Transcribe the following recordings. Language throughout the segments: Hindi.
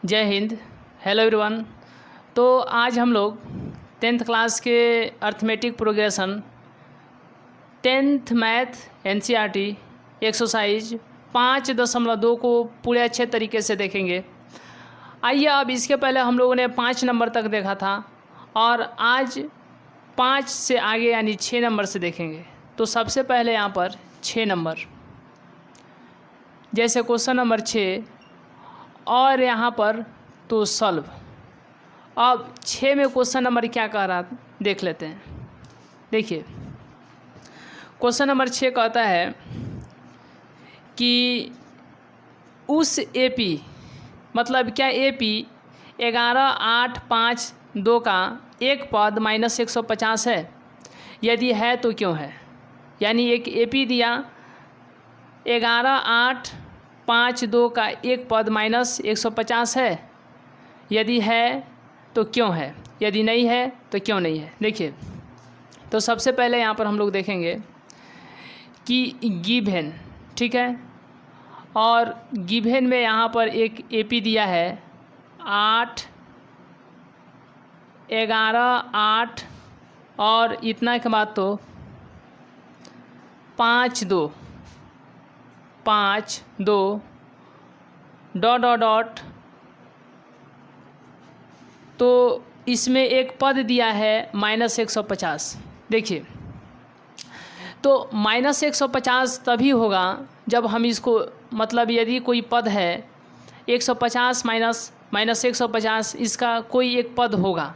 जय हिंद। Hello everyone. तो आज हम लोग 10th क्लास के arithmetic progression 10th math NCERT exercise 5.2 को पूरे अच्छे तरीके से देखेंगे। आइए, अब इसके पहले हम लोगों ने 5 नंबर तक देखा था और आज 5 से आगे यानी 6 नंबर से देखेंगे। तो सबसे पहले यहाँ पर 6 नंबर, जैसे क्वेश्चन नंबर 6 और यहाँ पर तो सॉल्व। अब 6 में क्वेश्चन नंबर क्या कह रहा देख लेते हैं। देखिए, क्वेश्चन नंबर 6 कहता है कि उस एपी, मतलब क्या एपी 11, 8, 5, 2 का एक पद -150 है? यदि है तो क्यों है? यानी एक एपी दिया 11, 8, 5, 2 का एक पद -150 है। यदि है तो क्यों है, यदि नहीं है तो क्यों नहीं है। देखिए, तो सबसे पहले यहाँ पर हम लोग देखेंगे कि गिवन, ठीक है, और गिवन में यहाँ पर एक एपी दिया है 8, 11, 8 और इतना के बाद तो 5, 2 डॉट तो इसमें एक पद दिया है -150। देखिए, तो -150 तभी होगा जब हम इसको, मतलब यदि कोई पद है 150 माइनस 150, इसका कोई एक पद होगा,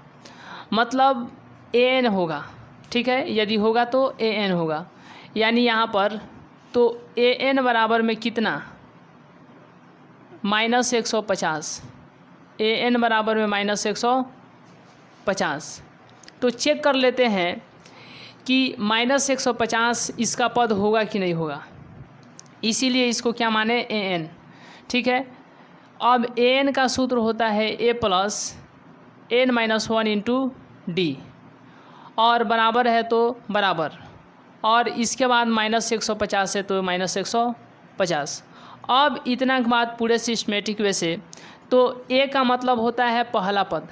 मतलब an होगा, ठीक है। यदि होगा तो an होगा, यानी यहाँ पर तो an बराबर में कितना, -150, an बराबर में -150। तो चेक कर लेते हैं कि -150 इसका पद होगा कि नहीं होगा, इसीलिए इसको क्या माने, an, ठीक है। अब an का सूत्र होता है a plus n-1 into D, और बराबर है तो बराबर, और इसके बाद -150 है तो -150। अब इतना के बाद पूरे सिस्टमेटिक वे से तो a का मतलब होता है पहला पद,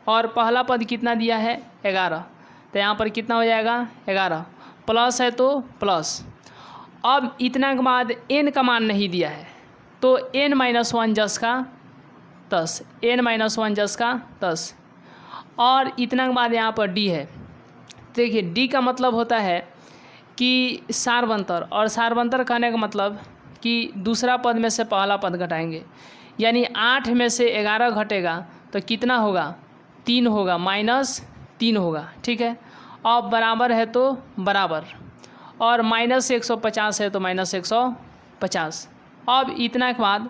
और पहला पद कितना दिया है 11, तो यहाँ पर कितना हो जाएगा 11, प्लस है तो प्लस। अब इतना के बाद n का मान नहीं दिया है तो n-1 जस का 10, n-1 जस का 10, और इतना के बाद यहाँ पर d है। देखिए, d का मतलब होता है कि सारवंतर, और सारवंतर कहने का मतलब कि दूसरा पद में से पहला पद घटाएंगे, यानी 8 में से 11 घटेगा तो कितना होगा, 3 होगा, -3 होगा, ठीक है। अब बराबर है तो बराबर, और -150 है तो -150। अब इतना के बाद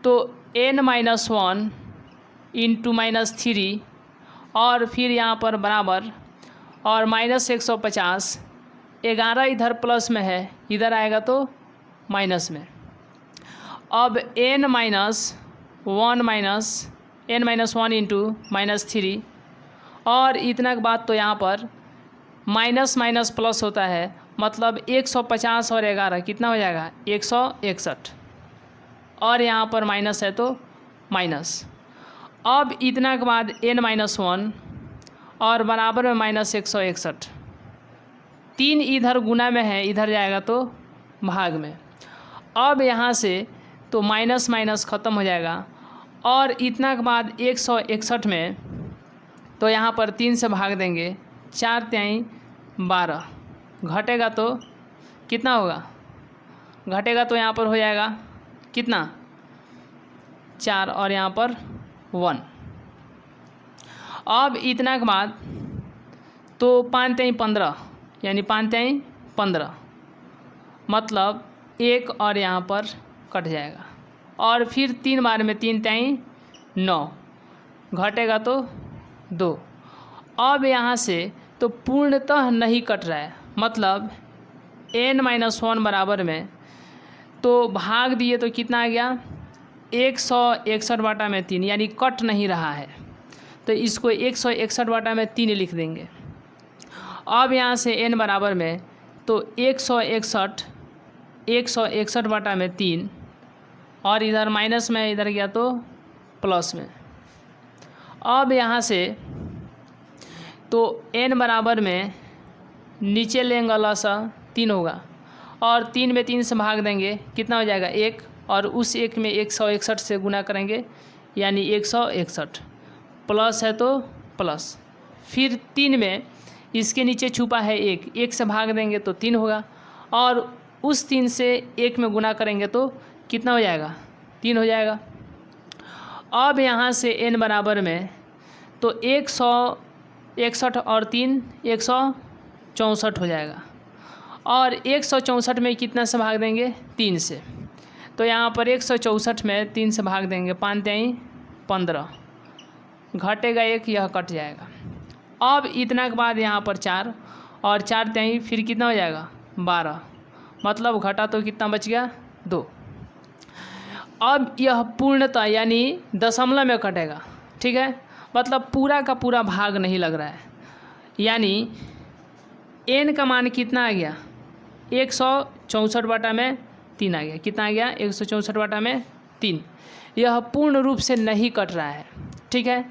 तो n-1 इंटू -3, और फिर यहाँ पर बराबर, और -150, 11 इधर प्लस में है, इधर आएगा तो माइनस में। अब n-1 इंटू -3, और इतना के बाद तो यहाँ पर माइनस माइनस प्लस होता है, मतलब 150 और 11 कितना हो जाएगा 161, और यहाँ पर माइनस है तो माइनस। अब इतना के बाद n-1 और बराबर में -161, 3 इधर गुना में है, इधर जाएगा तो भाग में। अब यहाँ से तो माइनस माइनस ख़त्म हो जाएगा, और इतना के बाद 161 में तो यहाँ पर 3 से भाग देंगे, 4 तिहाई 12, घटेगा तो कितना होगा, घटेगा तो यहाँ पर हो जाएगा कितना 4, और यहाँ पर 1। अब इतना के बाद तो 5 तिहाई 15, यानी 5 तिहाई 15, मतलब 1 और यहाँ पर कट जाएगा, और फिर 3 बार में 3 तिहाई 9, घटेगा तो 2। अब यहाँ से तो पूर्णतः नहीं कट रहा है, मतलब n-1 बराबर में तो भाग दिए तो कितना आ गया 161/3, यानी कट नहीं रहा है, तो इसको 161/3 लिख देंगे। अब यहाँ से n बराबर में तो 161/3, और इधर माइनस में इधर गया तो प्लस में। अब यहाँ से तो n बराबर में नीचे लेंगे लसा 3 होगा और 3 में 3 से भाग देंगे, कितना हो जाएगा 1, और उस 1 में 161 से गुना करेंगे यानी 161, प्लस है तो प्लस, फिर 3 में इसके नीचे छुपा है 1 से भाग देंगे तो 3 होगा, और उस 3 से 1 में गुना करेंगे तो कितना हो जाएगा 3 हो जाएगा। अब यहाँ से n बराबर में तो 161 और 3 164 हो जाएगा, और 164 में कितना से भाग देंगे 3 से, तो यहाँ पर 164 में 3 से भाग देंगे 5 3 15, घटेगा 1, यह कट जाएगा। अब इतना के बाद यहाँ पर 4 और 4 3 फिर कितना हो जाएगा 12, मतलब घटा तो कितना बच गया 2। अब यह पूर्णतः यानी दशमलव में कटेगा, ठीक है, मतलब पूरा का पूरा भाग नहीं लग रहा है, यानी n का मान कितना आ गया 164 बटा में 3 आ गया, कितना आ गया 164 बटा में 3, यह पूर्ण रूप से नहीं कट रहा है, ठीक है।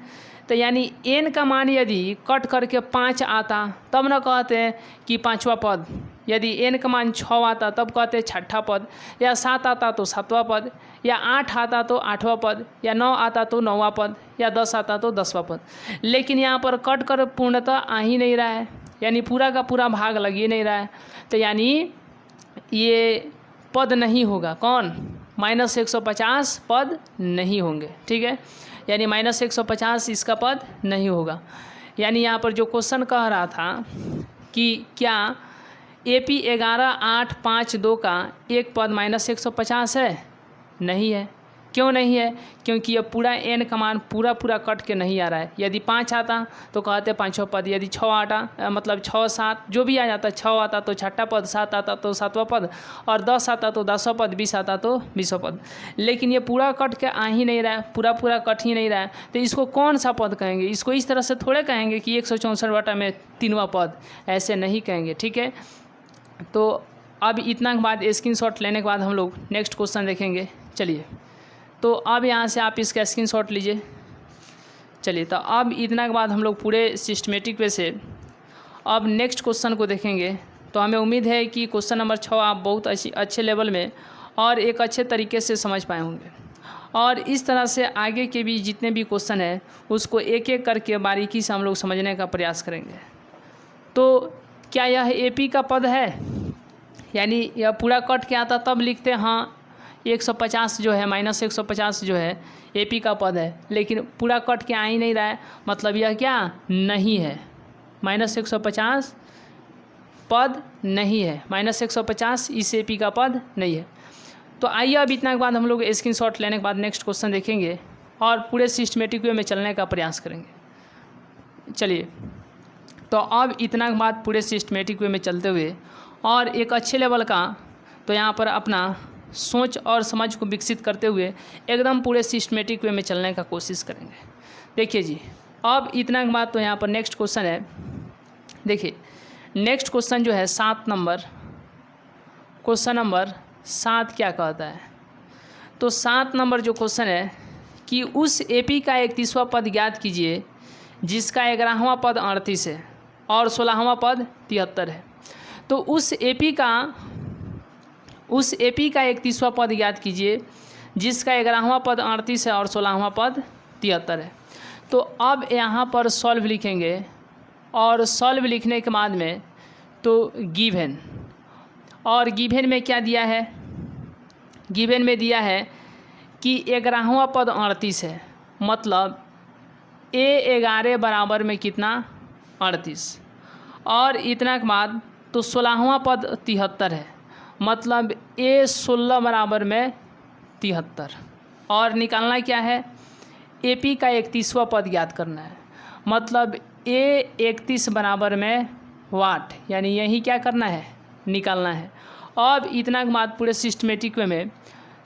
तो यानी n का मान यदि कट करके 5 आता तब न कहते हैं कि 5वां पद, यदि n का मान 6 आता तब कहते हैं 6ठा पद, या 7 आता तो 7वां पद, या 8 आता तो 8वां पद, या 9 आता तो 9वां पद, या 10 आता तो 10वां पद। लेकिन यहाँ पर कट कर पूर्णतः आ ही नहीं रहा है, यानी पूरा का पूरा भाग लग ही नहीं रहा है, तो यानी ये पद नहीं होगा, कौन -150 पद नहीं होंगे, ठीक है, यानी -150 इसका पद नहीं होगा। यानी यहाँ पर जो क्वेश्चन कह रहा था कि क्या AP 11 8 5 2 का एक पद -150 है, नहीं है। क्यों नहीं है? क्योंकि ये पूरा n का मान पूरा कट के नहीं आ रहा है। यदि 5 आता तो कहते 5वां पद, यदि 6 आता मतलब 6 7 जो भी आ जाता, 6 आता तो 6ठा पद, 7 आता तो 7वां पद, और 10 आता तो 10वां पद, 20 आता तो 20वां पद। लेकिन ये पूरा कट के आ ही नहीं रहा है, पूरा कट ही नहीं रहा है, तो इसको कौन सा पद कहेंगे? इसको इस तरह से थोड़े कहेंगे कि 164 बटा में 3वां पद, ऐसे नहीं कहेंगे, ठीक है। तो अब इतना के बाद स्क्रीनशॉट लेने के बाद हम लोग नेक्स्ट क्वेश्चन देखेंगे। चलिए, तो अब यहाँ से आप इसका स्क्रीनशॉट लीजिए। चलिए, तो अब इतना के बाद हम लोग पूरे सिस्टमेटिक वे से अब नेक्स्ट क्वेश्चन को देखेंगे। तो हमें उम्मीद है कि क्वेश्चन नंबर 6 आप बहुत अच्छे लेवल में और एक अच्छे तरीके से समझ पाए होंगे, और इस तरह से आगे के भी जितने भी क्वेश्चन हैं उसको एक एक करके बारीकी से हम लोग समझने का प्रयास करेंगे। तो क्या यह AP का पद है? यानी यह पूरा कट के आता तब लिखते हैं हाँ 150 जो है -150 जो है AP का पद है, लेकिन पूरा कट के आ ही नहीं रहा है, मतलब यह क्या नहीं है, -150 पद नहीं है, -150 इस AP का पद नहीं है। तो आइए अब इतना के बाद हम लोग स्क्रीनशॉट लेने के बाद नेक्स्ट क्वेश्चन देखेंगे और पूरे सिस्टमेटिक वे में चलने का प्रयास करेंगे। चलिए, तो अब इतना के बाद पूरे सिस्टमेटिक वे में चलते हुए और एक अच्छे लेवल का तो यहाँ पर अपना सोच और समझ को विकसित करते हुए एकदम पूरे सिस्टमेटिक वे में चलने का कोशिश करेंगे। देखिए जी, अब इतना के बाद तो यहाँ पर नेक्स्ट क्वेश्चन है। देखिए, नेक्स्ट क्वेश्चन जो है 7 नंबर, क्वेश्चन नंबर 7 क्या कहता है? तो 7 नंबर जो क्वेश्चन है कि उस AP का 31वां पद ज्ञात कीजिए जिसका 11वां पद 38 है और 16वां पद 73 है। तो उस AP का 31वां पद ज्ञात कीजिए जिसका 11वां पद 38 है और 16वां पद 73 है। तो अब यहाँ पर सॉल्व लिखेंगे, और सॉल्व लिखने के बाद में तो गिवन, और गिवन में क्या दिया है? गिवन में दिया है कि 11वां पद 38 है, मतलब A11 बराबर में कितना 38, और इतना के बाद तो 16वां पद 73 है, मतलब A16 बराबर में 73, और निकालना क्या है? AP का 31वां पद ज्ञात करना है, मतलब A31 बराबर में वाट, यानी यही क्या करना है? निकालना है। अब इतना के बाद पूरे सिस्टमेटिक वे में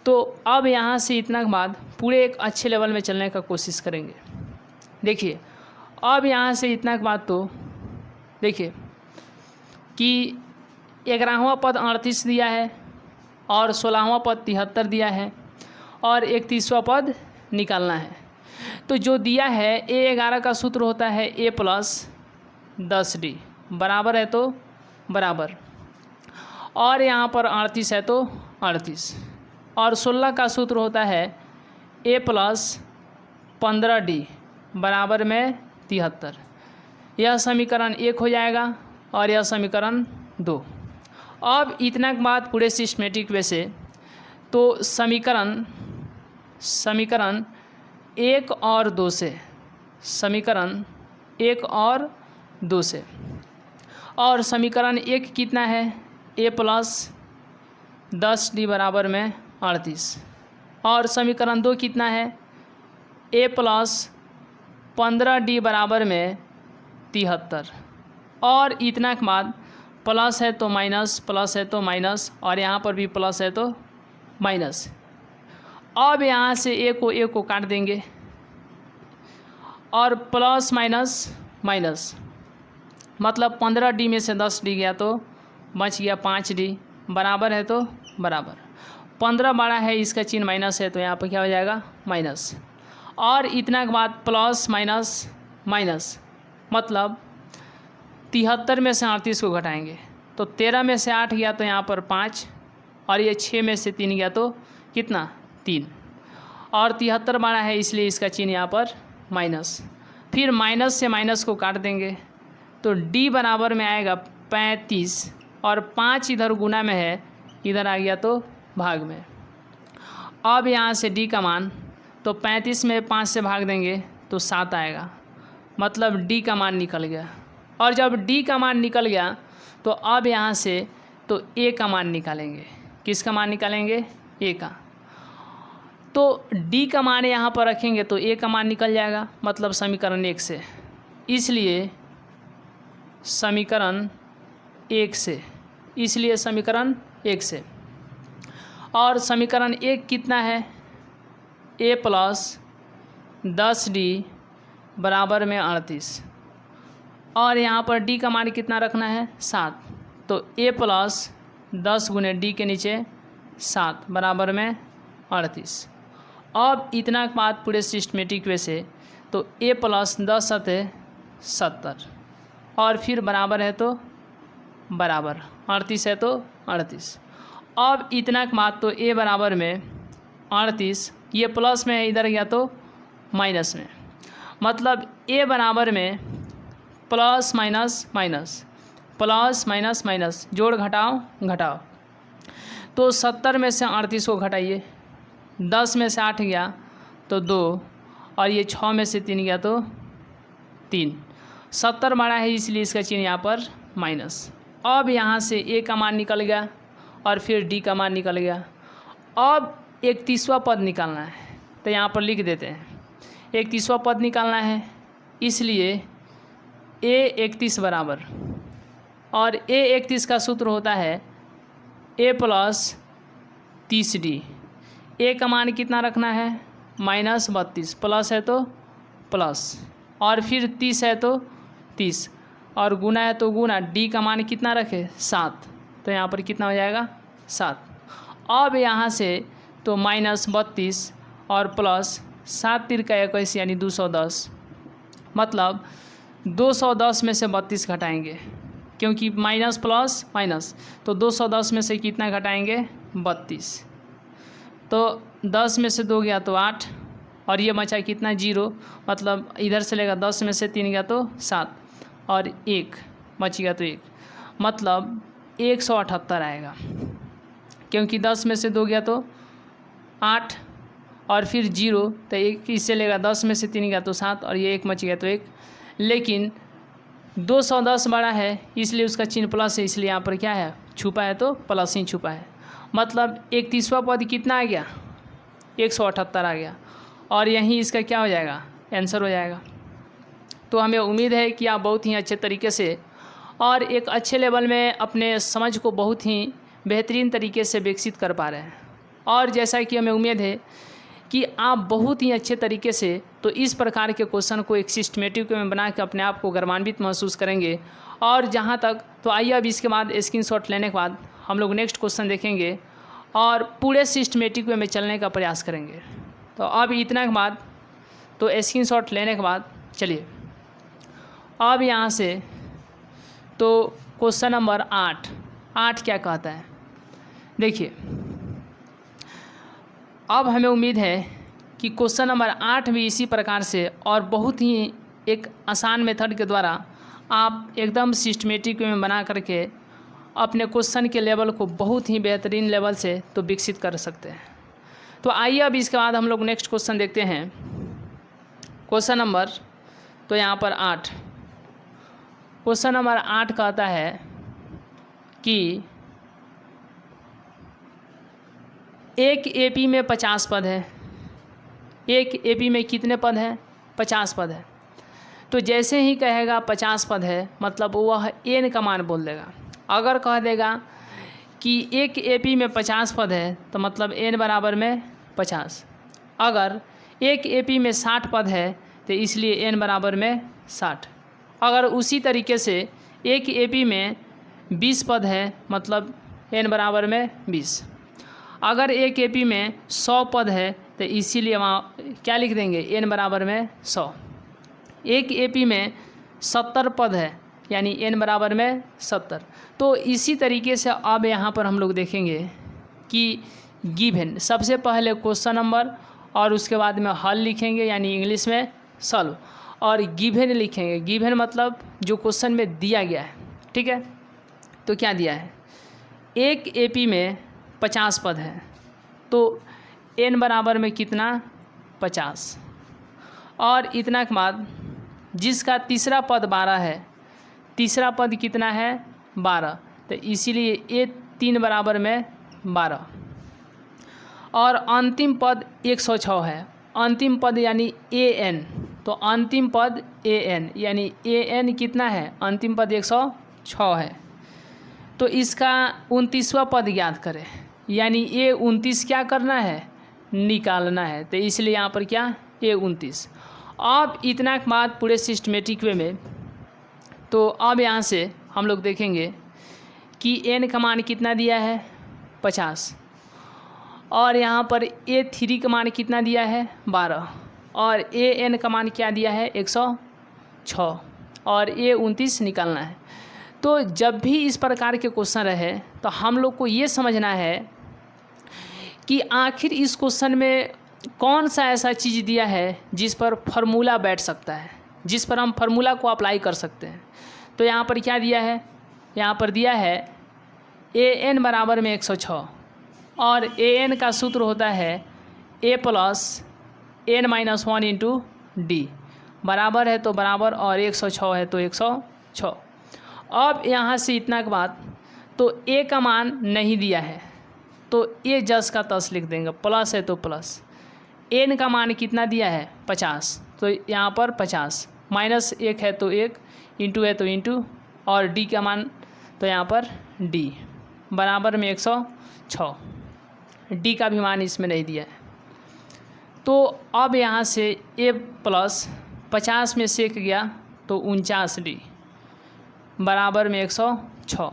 तो अब यहाँ से इतना के बाद पूरे एक अच्छे लेवल में चलने का कोशिश करेंगे। देखिए, अब यहाँ से इतना के बाद तो देखिए कि 11वां पद 38 दिया है और 16वां पद 73 दिया है और 31वां पद निकालना है। तो जो दिया है A11 का सूत्र होता है A प्लस 10D बराबर है तो बराबर, और यहाँ पर 38 है तो 38, और 16 का सूत्र होता है A प्लस 15D बराबर में 73। यह समीकरण 1 हो जाएगा और यह समीकरण 2। अब इतना के बाद पूरे सिस्टमेटिक वे से तो समीकरण 1 और 2 से, समीकरण 1 और 2 से, और समीकरण 1 कितना है A प्लस 10D बराबर में 38, और समीकरण 2 कितना है A प्लस 15D बराबर में 73, और इतना के बाद प्लस है तो माइनस, प्लस है तो माइनस, और यहाँ पर भी प्लस है तो माइनस। अब यहाँ से A को काट देंगे और प्लस माइनस माइनस, मतलब 15D में से 10D गया तो बच गया 5D बराबर है तो बराबर। 15 बड़ा है, इसका चिन्ह माइनस है तो यहाँ पर क्या हो जाएगा माइनस, और इतना के बाद प्लस माइनस माइनस, मतलब 73 में से 38 को घटाएंगे तो 13 में से 8 गया तो यहाँ पर 5, और ये 6 में से 3 गया तो कितना 3, और 73 बड़ा है इसलिए इसका चिन्ह यहाँ पर माइनस। फिर माइनस से माइनस को काट देंगे तो D बराबर में आएगा 35, और 5 इधर गुना में है, इधर आ गया तो भाग में। अब यहाँ से D का मान तो 35 में 5 से भाग देंगे तो 7 आएगा, मतलब D का मान निकल गया। और जब D का मान निकल गया तो अब यहाँ से तो A का मान निकालेंगे। किसका मान निकालेंगे A का, तो D का मान यहाँ पर रखेंगे तो A का मान निकल जाएगा, मतलब समीकरण 1 से, इसलिए समीकरण 1 से, इसलिए समीकरण 1 से। और समीकरण 1 कितना है A प्लस 10D बराबर में 38, और यहाँ पर D का मान कितना रखना है 7, तो A प्लस 10 गुने D के नीचे 7 बराबर में 38। अब इतना के बाद पूरे सिस्टमेटिक वे से तो A प्लस 10 सते 70, और फिर बराबर है तो बराबर, 38 है तो 38। अब इतना के बाद तो A बराबर में 38, ये प्लस में है इधर गया तो माइनस में, मतलब A बराबर में plus minus minus, plus minus minus, जोड़ घटाओ घटाओ, तो 70 में से 38 को घटाइए, 10 में से 8 गया तो 2, और ये 6 में से 3 गया तो 3। 70 बड़ा है इसलिए इसका चिन्ह यहाँ पर माइनस। अब यहाँ से A का मान निकल गया और फिर D का मान निकल गया। अब 31वां पद निकालना है तो यहाँ पर लिख देते हैं 31वां पद निकालना है, इसलिए A31 बराबर, और A31 का सूत्र होता है A प्लस 30D। A का मान कितना रखना है -32, प्लस है तो प्लस, और फिर 30 है तो 30, और गुना है तो गुना। D का मान कितना रखे 7, तो यहाँ पर कितना हो जाएगा 7। अब यहाँ से तो -32 और प्लस 7 तिर का 21 यानी 210, मतलब 210 में से 32 घटाएंगे, क्योंकि माइनस प्लस माइनस, तो 210 में से कितना घटाएंगे 32, तो 10 में से 2 गया तो 8, और ये बचा कितना 0, मतलब इधर से लेगा 10 में से 3 गया तो 7, और 1 बच गया तो 1, मतलब 178 आएगा, क्योंकि 10 में से 2 गया तो 8, और फिर 0, तो 1 इससे लेगा 10 में से 3 गया तो 7, और ये 1 बच गया तो 1। लेकिन 210 बड़ा है इसलिए उसका चिन्ह प्लस है, इसलिए यहाँ पर क्या है छुपा है तो प्लस ही छुपा है, मतलब 31वां पद कितना आ गया 178 आ गया, और यहीं इसका क्या हो जाएगा आंसर हो जाएगा। तो हमें उम्मीद है कि आप बहुत ही अच्छे तरीके से और एक अच्छे लेवल में अपने समझ को बहुत ही बेहतरीन तरीके से विकसित कर पा रहे हैं, और जैसा कि हमें उम्मीद है कि आप बहुत ही अच्छे तरीके से तो इस प्रकार के क्वेश्चन को एक सिस्टमेटिक में बना के अपने आप को गर्वान्वित महसूस करेंगे। और जहाँ तक तो आइए अब इसके बाद स्क्रीनशॉट लेने के बाद हम लोग नेक्स्ट क्वेश्चन देखेंगे और पूरे सिस्टमेटिक वे में चलने का प्रयास करेंगे। तो अब इतना के बाद तो स्क्रीनशॉट लेने के बाद चलिए अब यहाँ से तो क्वेश्चन नंबर 8 क्या कहता है। देखिए अब हमें उम्मीद है कि क्वेश्चन नंबर 8 भी इसी प्रकार से और बहुत ही एक आसान मेथड के द्वारा आप एकदम सिस्टमेटिक में बना करके अपने क्वेश्चन के लेवल को बहुत ही बेहतरीन लेवल से तो विकसित कर सकते हैं। तो आइए अब इसके बाद हम लोग नेक्स्ट क्वेश्चन देखते हैं। क्वेश्चन नंबर तो यहाँ पर 8, क्वेश्चन नंबर 8 कहता है कि एक एपी में 50 पद है। एक एपी में कितने पद हैं? 50 पद है। तो जैसे ही कहेगा 50 पद है मतलब वह एन का मान बोल देगा। अगर कह देगा कि एक एपी में 50 पद है तो मतलब एन बराबर में 50। अगर एक एपी में 60 पद है तो इसलिए एन बराबर में 60। अगर उसी तरीके से एक एपी में 20 पद है मतलब एन बराबर में 20। अगर एक एपी में 100 पद है तो इसीलिए वहाँ क्या लिख देंगे? एन बराबर में 100। एक एपी में 70 पद है यानी एन बराबर में 70। तो इसी तरीके से अब यहाँ पर हम लोग देखेंगे कि गिवन, सबसे पहले क्वेश्चन नंबर और उसके बाद में हल लिखेंगे यानी इंग्लिश में सॉल्व, और गिवन लिखेंगे। गिवन मतलब जो क्वेश्चन में दिया गया है, ठीक है। तो क्या दिया है? एक एपी में 50 पद है तो एन बराबर में कितना? 50। और इतना के बाद जिसका तीसरा पद 12 है, तीसरा पद कितना है? 12। तो इसीलिए ए 3 बराबर में 12। और अंतिम पद 106 है। अंतिम पद यानी ए एन, तो अंतिम पद ए एन यानी ए एन कितना है? अंतिम पद 106 है। तो इसका 29वां पद ज्ञात करें यानी ए 29 क्या करना है? निकालना है। तो इसलिए यहाँ पर क्या? ए 29। अब इतना के बाद पूरे सिस्टमेटिक वे में तो अब यहाँ से हम लोग देखेंगे कि एन का मान कितना दिया है? 50। और यहाँ पर A3 का मान कितना दिया है? 12। और AN का मान क्या दिया है? 106। और A29 निकालना है। तो जब भी इस प्रकार के क्वेश्चन रहे तो हम लोग को ये समझना है कि आखिर इस क्वेश्चन में कौन सा ऐसा चीज़ दिया है जिस पर फार्मूला बैठ सकता है, जिस पर हम फार्मूला को अप्लाई कर सकते हैं। तो यहाँ पर क्या दिया है? यहाँ पर दिया है AN बराबर में 106 और AN का सूत्र होता है A plus N-1 into d. बराबर है तो बराबर और 106 है तो 106। अब यहाँ से इतना के बाद तो A का मान नहीं दिया है तो A जस का तस लिख देंगे, प्लस है तो प्लस। N का मान कितना दिया है? 50। तो यहाँ पर 50, माइनस 1 है तो 1, इंटू है तो इंटू, और D का मान तो यहाँ पर D बराबर में 106। D का भी मान इसमें नहीं दिया है। तो अब यहाँ से A प्लस 50 में से 1 गया तो 49D बराबर में 106।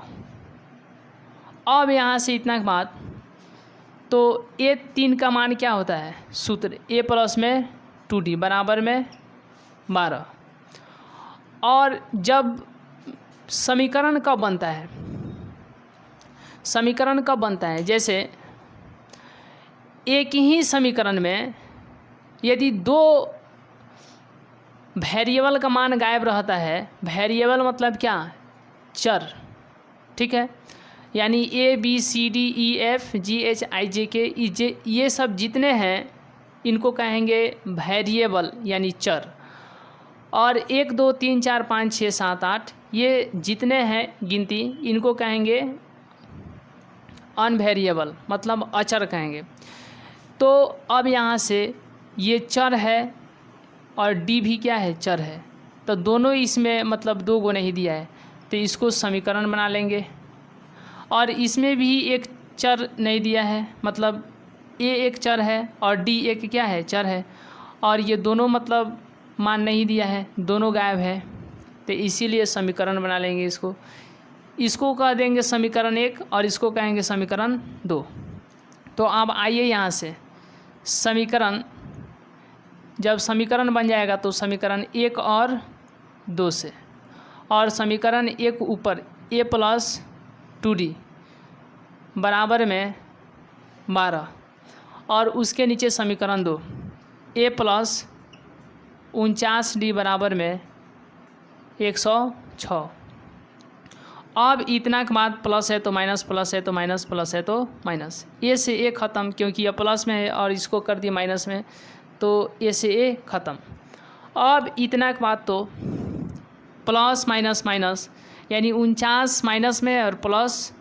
अब यहाँ से इतना के बाद तो A3 का मान क्या होता है? सूत्र A प्लस में 2D बराबर में 12। और जब समीकरण कब बनता है? समीकरण कब बनता है? जैसे एक ही समीकरण में यदि दो वेरिएबल का मान गायब रहता है, वेरिएबल मतलब क्या? चर, ठीक है। यानी ABCDEFGHIJK ये सब जितने हैं इनको कहेंगे वेरिएबल यानी चर। और 1 2 3 4 5 6 7 8 ये जितने हैं गिनती इनको कहेंगे अनवेरिएबल मतलब अचर कहेंगे। तो अब यहाँ से ये चर है और डी भी क्या है? चर है। तो दोनों इसमें मतलब 2 गो नहीं दिया है तो इसको समीकरण बना लेंगे। और इसमें भी एक चर नहीं दिया है मतलब A एक चर है और D एक क्या है? चर है। और ये दोनों मतलब मान नहीं दिया है, दोनों गायब है तो इसीलिए समीकरण बना लेंगे। इसको कह देंगे समीकरण 1 और इसको कहेंगे समीकरण 2। तो अब आइए यहाँ से समीकरण जब समीकरण बन जाएगा तो समीकरण 1 और 2 से, और समीकरण 1 ऊपर a प्लस 2d बराबर में 12, और उसके नीचे समीकरण 2 a प्लस 49d बराबर में 106। अब इतना के बाद प्लस है तो माइनस, प्लस है तो माइनस, प्लस है तो माइनस, ए से ए ख़त्म, क्योंकि यह प्लस में है और इसको कर दिया माइनस में, तो ए से ए ख़त्म। अब इतना के बाद तो प्लस माइनस माइनस, यानी 49 माइनस में और प्लस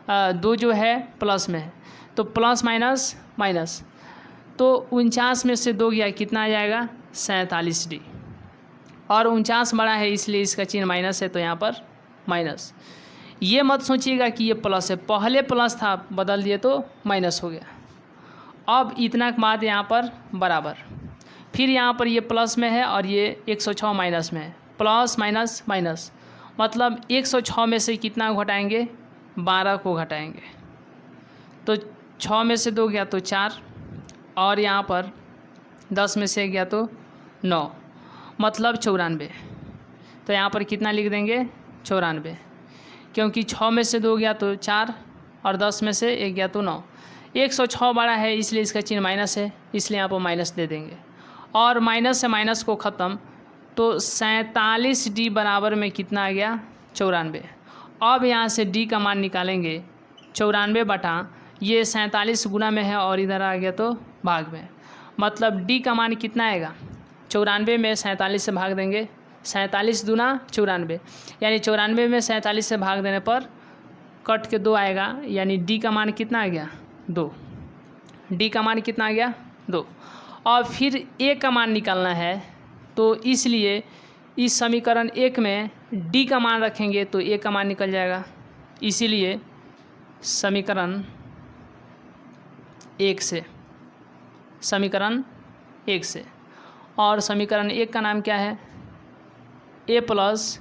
2 जो है प्लस में है, तो प्लस माइनस माइनस, तो 49 में से 2 गया, कितना आ जाएगा 47d, और 49 बड़ा है इसलिए इसका चिन्ह माइनस है, तो यहाँ पर माइनस। ये मत सोचिएगा कि ये प्लस है, पहले प्लस था बदल दिए तो माइनस हो गया। अब इतना के बाद यहाँ पर बराबर, फिर यहाँ पर ये प्लस में है और ये 106 माइनस में है, प्लस माइनस माइनस, मतलब 106 में से कितना घटाएंगे 12 को घटाएंगे, तो 6 में से 2 गया तो 4, और यहाँ पर 10 में से गया तो 9, मतलब 94। तो यहाँ पर कितना लिख देंगे 94, क्योंकि 6 में से 2 गया तो 4 और 10 में से 1 गया तो 9। 106 बड़ा है इसलिए इसका चिन्ह माइनस है, इसलिए यहाँ पर माइनस दे देंगे, और माइनस से माइनस को ख़त्म, तो 47d बराबर में कितना आ गया 94। अब यहाँ से d का मान निकालेंगे, 94 बटा ये 47 गुना में है और इधर आ गया तो भाग में, मतलब d का मान कितना आएगा 94 में 47 से भाग देंगे, 47 दूना 94, यानी 94 में 47 से भाग देने पर कट के 2 आएगा, यानी d का मान कितना आ गया 2, d का मान कितना आ गया 2। और फिर a का मान निकालना है, तो इसलिए इस समीकरण 1 में d का मान रखेंगे तो a का मान निकल जाएगा, इसीलिए समीकरण 1 से, समीकरण 1 से, और समीकरण 1 का नाम क्या है a प्लस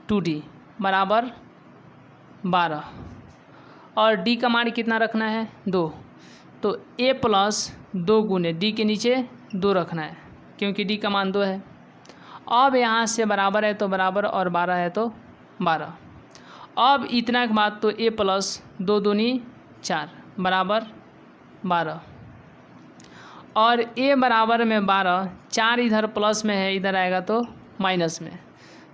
2d बराबर 12, और d का मान कितना रखना है 2, तो a प्लस 2 गुने d के नीचे 2 रखना है, क्योंकि d का मान 2 है। अब यहाँ से बराबर है तो बराबर, और 12 है तो 12। अब इतना के बाद तो a प्लस 2 दूनी 4 बराबर 12, और a बराबर में 12, 4 इधर प्लस में है, इधर आएगा तो माइनस में,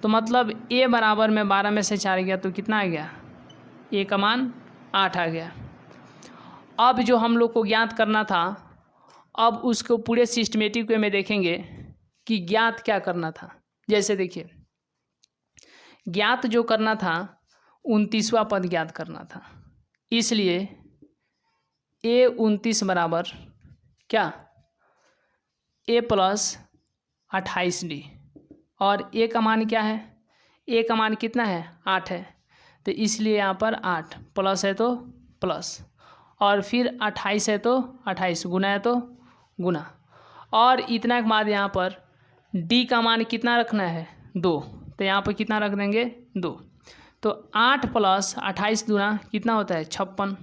तो मतलब a बराबर में 12 में से 4 गया तो कितना आ गया, a का मान 8 आ गया। अब जो हम लोग को ज्ञात करना था, अब उसको पूरे सिस्टमेटिक वे में देखेंगे कि ज्ञात क्या करना था। जैसे देखिए, ज्ञात जो करना था 29वां पद ज्ञात करना था, इसलिए a 29 बराबर क्या a प्लस 28d, और a का मान क्या है, a का मान कितना है 8 है, तो इसलिए यहाँ पर 8 प्लस है तो प्लस, और फिर 28 है तो 28, गुना है तो गुना, और इतना के बाद यहाँ पर d का मान कितना रखना है 2, तो यहाँ पर कितना रख देंगे 2, तो 8 प्लस 28 दूना कितना होता है 56।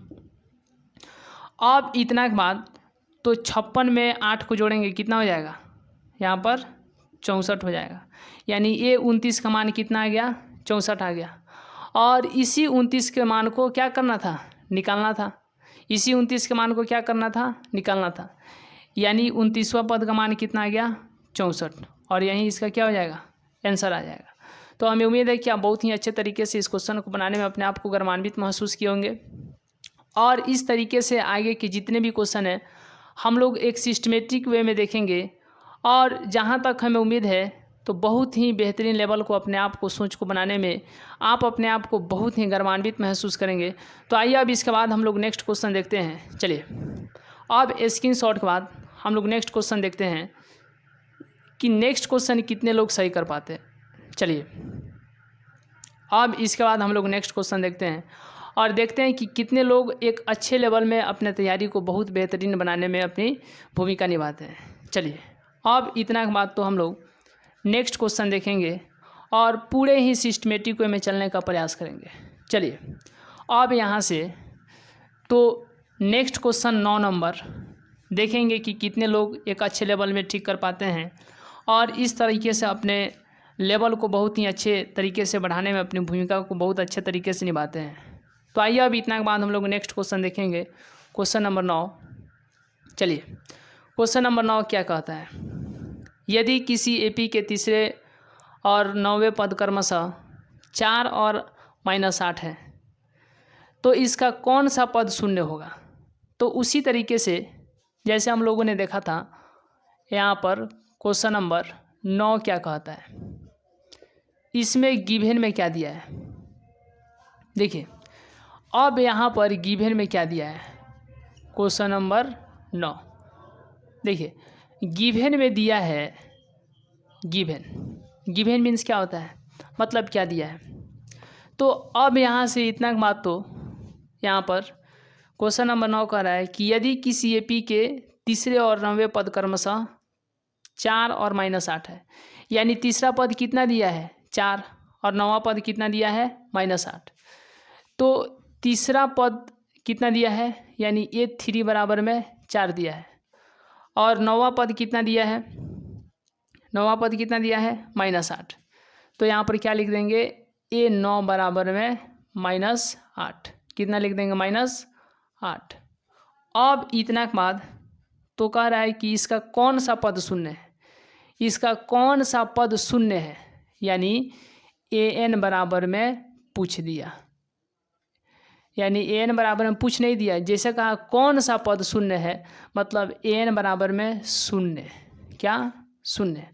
अब इतना के बाद तो 56 में 8 को जोड़ेंगे कितना हो जाएगा, यहाँ पर 64 हो जाएगा, यानी ये 29 का मान कितना आ गया 64 आ गया। और इसी 29 के मान को क्या करना था निकालना था, इसी 29 के मान को क्या करना था निकालना था, यानी 29वां पद का मान कितना आ गया 64, और यहीं इसका क्या हो जाएगा आंसर आ जाएगा। तो हमें उम्मीद है कि आप बहुत ही अच्छे तरीके से इस क्वेश्चन को बनाने में अपने आप को गर्वान्वित महसूस किए होंगे, और इस तरीके से आगे के जितने भी क्वेश्चन हैं हम लोग एक सिस्टमेटिक वे में देखेंगे, और जहाँ तक हमें उम्मीद है तो बहुत ही बेहतरीन लेवल को अपने आप को सोच को बनाने में आप अपने आप को बहुत ही गर्वान्वित महसूस करेंगे। तो आइए अब इसके बाद हम लोग नेक्स्ट क्वेश्चन देखते हैं। चलिए अब स्क्रीनशॉट के बाद हम लोग नेक्स्ट क्वेश्चन देखते हैं कि नेक्स्ट क्वेश्चन कितने लोग सही कर पाते हैं। चलिए अब इसके बाद हम लोग नेक्स्ट क्वेश्चन देखते हैं और देखते हैं कि कितने लोग एक अच्छे लेवल में अपने तैयारी को बहुत बेहतरीन बनाने में अपनी भूमिका निभाते हैं। चलिए अब इतना के बाद तो हम लोग नेक्स्ट क्वेश्चन देखेंगे और पूरे ही सिस्टमेटिक वे में चलने का प्रयास करेंगे। चलिए अब यहाँ से तो नेक्स्ट क्वेश्चन 9 नंबर देखेंगे कि कितने लोग एक अच्छे लेवल में ठीक कर पाते हैं और इस तरीके से अपने लेवल को बहुत ही अच्छे तरीके से बढ़ाने में अपनी भूमिका को बहुत अच्छे तरीके से निभाते हैं। तो आइए अब इतना के बाद हम लोग नेक्स्ट क्वेश्चन देखेंगे, क्वेश्चन नंबर 9। चलिए क्वेश्चन नंबर 9 क्या कहता है, यदि किसी एपी के तीसरे और 9वें पद क्रमशः 4 और -8 है तो इसका कौन सा पद शून्य होगा। तो उसी तरीके से जैसे हम लोगों ने देखा था, यहाँ पर क्वेश्चन नंबर 9 क्या कहता है, इसमें गिवन में क्या दिया है। देखिए अब यहाँ पर गिवन में क्या दिया है, क्वेश्चन नंबर 9 देखिए गिवन में दिया है, गिवन मीन्स क्या होता है, मतलब क्या दिया है। तो अब यहाँ से इतना बात, तो यहाँ पर क्वेश्चन नंबर 9 कह रहा है कि यदि किसी एपी के तीसरे और 9वें पद क्रमशः 4 और -8 है, यानी तीसरा पद कितना दिया है 4 और 9वां पद कितना दिया है -8। तो तीसरा पद कितना दिया है, यानी A3 बराबर में 4 दिया है और 9वां पद कितना दिया है, 9वां पद कितना दिया है -8। तो यहाँ पर क्या लिख देंगे, A9 बराबर में -8, कितना लिख देंगे -8। अब इतना के बाद तो कह रहा है कि इसका कौन सा पद शून्य है, इसका कौन सा पद शून्य है, यानी an बराबर में पूछ दिया, यानी an बराबर में पूछ नहीं दिया, जैसे कहा कौन सा पद शून्य है, मतलब an बराबर में शून्य, क्या शून्य।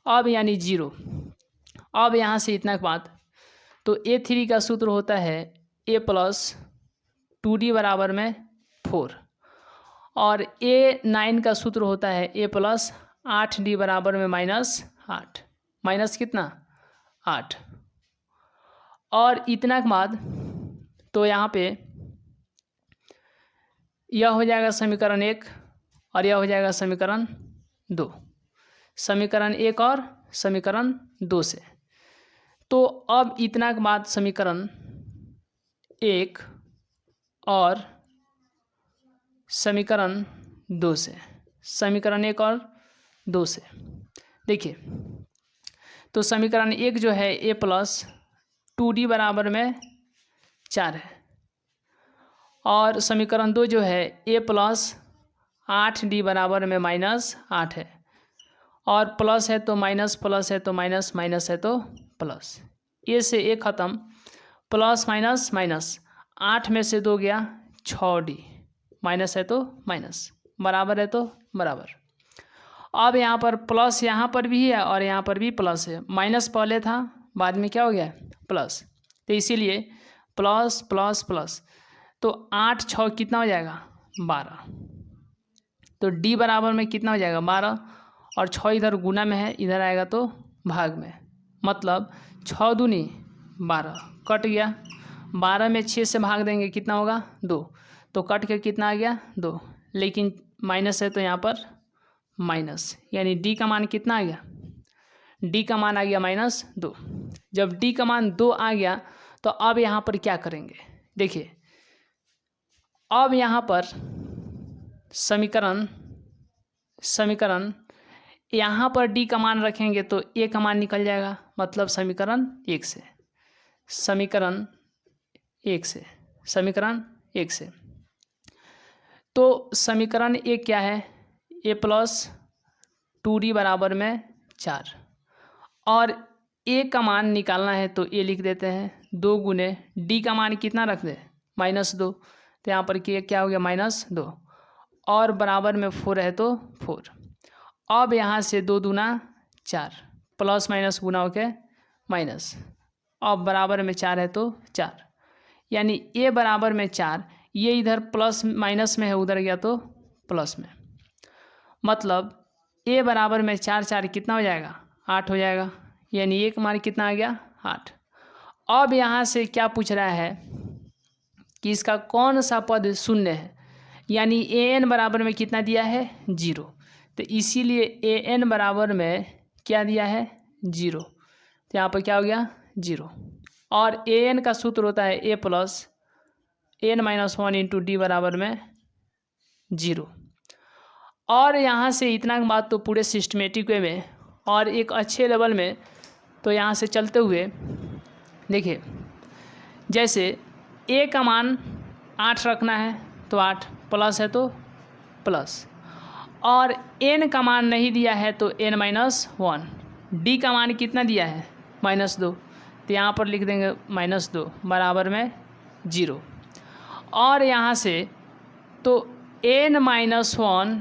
अब यानी 0। अब यहाँ से इतना के बाद तो A3 का सूत्र होता है A + 2D बराबर में 4 और A9 का सूत्र होता है A + 8D बराबर में -8, माइनस कितना 8। और इतना के बाद तो यहाँ पे यह हो जाएगा समीकरण 1 और यह हो जाएगा समीकरण 2, समीकरण 1 और समीकरण 2 से। तो अब इतना के बाद समीकरण 1 और समीकरण 2 से, समीकरण 1 और 2 से देखिए, तो समीकरण 1 जो है A + 2D बराबर में 4 है और समीकरण 2 जो है A + 8D बराबर में -8 है और प्लस है तो माइनस, प्लस है तो माइनस, माइनस है तो प्लस, ए से ए ख़त्म, प्लस माइनस माइनस, 8 में से 2 गया 6D, माइनस है तो माइनस, बराबर है तो बराबर। अब यहाँ पर प्लस यहाँ पर भी है और यहाँ पर भी प्लस है, माइनस पहले था बाद में क्या हो गया प्लस, तो इसीलिए प्लस प्लस प्लस, तो 8 6 कितना हो जाएगा 12, तो D बराबर में कितना हो जाएगा 12 और 6 इधर गुना में है, इधर आएगा तो भाग में, मतलब 6 दूनी 12, कट गया, 12 में 6 से भाग देंगे कितना होगा 2, तो कट के कितना आ गया 2, लेकिन माइनस है तो यहाँ पर माइनस, यानी D का मान कितना आ गया, D का मान आ गया -2। जब D का मान 2 आ गया तो अब यहाँ पर क्या करेंगे, देखिए अब यहाँ पर समीकरण यहाँ पर D का मान रखेंगे तो A का मान निकल जाएगा, मतलब समीकरण 1 से, समीकरण 1 से, समीकरण 1 से। तो समीकरण 1 क्या है, A + 2D बराबर में 4 और A का मान निकालना है तो A लिख देते हैं, 2 गुने D का मान कितना रख दे -2, तो यहाँ पर क्या हो गया -2 और बराबर में 4 है तो 4। अब यहाँ से 2 दूना 4, प्लस माइनस गुना हो के माइनस, अब बराबर में 4 है तो 4, यानी A बराबर में 4, ये इधर प्लस माइनस में है उधर गया तो प्लस में, मतलब A बराबर में 4 4 कितना हो जाएगा 8 हो जाएगा, यानी A का मान कितना आ गया 8। अब यहाँ से क्या पूछ रहा है कि इसका कौन सा पद शून्य है, यानी an बराबर में कितना दिया है 0, तो इसीलिए an बराबर में क्या दिया है 0, तो यहाँ पर क्या हो गया 0। और an का सूत्र होता है A + n - 1 × D बराबर में 0। और यहाँ से इतना बात तो पूरे सिस्टमेटिक वे में और एक अच्छे लेवल में, तो यहाँ से चलते हुए देखिए, जैसे ए का मान 8 रखना है तो 8 प्लस है तो प्लस, और एन का मान नहीं दिया है तो n-1, डी का मान कितना दिया है -2, तो यहाँ पर लिख देंगे -2 बराबर में 0, और यहाँ से तो n-1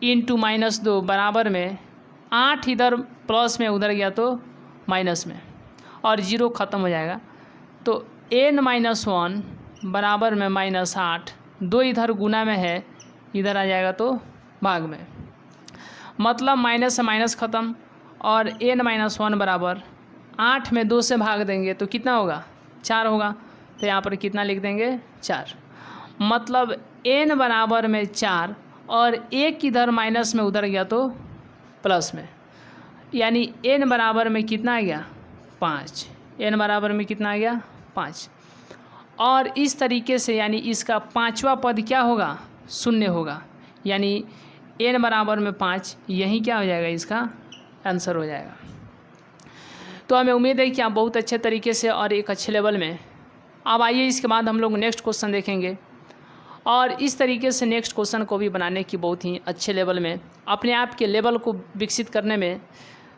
इंटू -2 बराबर में 8 इधर प्लस में उधर गया तो माइनस में, और 0 ख़त्म हो जाएगा, तो n-1 बराबर में -8, 2 इधर गुना में है, इधर आ जाएगा तो भाग में, मतलब माइनस से माइनस ख़त्म, और n-1 बराबर 8 में 2 से भाग देंगे तो कितना होगा 4 होगा, तो यहाँ पर कितना लिख देंगे 4, मतलब n बराबर में 4 और 1 इधर माइनस में उधर गया तो प्लस में, यानी n बराबर में कितना आ गया 5, n बराबर में कितना आ गया 5, और इस तरीके से यानी इसका पांचवा पद क्या होगा 0 होगा, यानी n बराबर में 5, यही क्या हो जाएगा इसका आंसर हो जाएगा। तो हमें उम्मीद है कि आप बहुत अच्छे तरीके से और एक अच्छे लेवल में, अब आइए इसके बाद हम लोग नेक्स्ट क्वेश्चन देखेंगे, और इस तरीके से नेक्स्ट क्वेश्चन को भी बनाने की बहुत ही अच्छे लेवल में अपने आप के लेवल को विकसित करने में।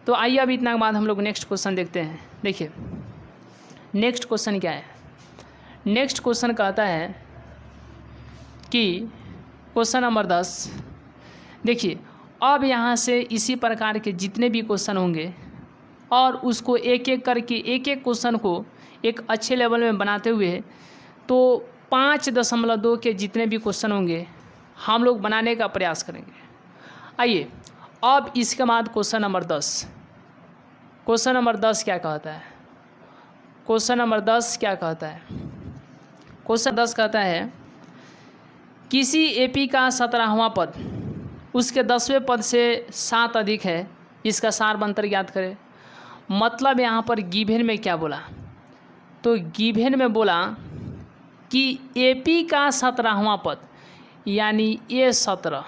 तो आइए अब इतना के बाद हम लोग नेक्स्ट क्वेश्चन देखते हैं। देखिए नेक्स्ट क्वेश्चन क्या है, नेक्स्ट क्वेश्चन कहता है कि क्वेश्चन नंबर 10, देखिए अब यहाँ से इसी प्रकार के जितने भी क्वेश्चन होंगे और उसको एक एक करके एक एक क्वेश्चन को एक अच्छे लेवल में बनाते हुए, तो 5.2 के जितने भी क्वेश्चन होंगे हम लोग बनाने का प्रयास करेंगे। आइए अब इसके बाद क्वेश्चन नंबर 10, क्वेश्चन नंबर 10 क्या कहता है, क्वेश्चन नंबर 10 क्या कहता है, क्वेश्चन 10 कहता है किसी एपी का 17वां पद उसके 10वें पद से 7 अधिक है, इसका सार अंतर ज्ञात करें। मतलब यहाँ पर गिवन में क्या बोला, तो गिवन में बोला कि एपी का 17वां पद यानी A17,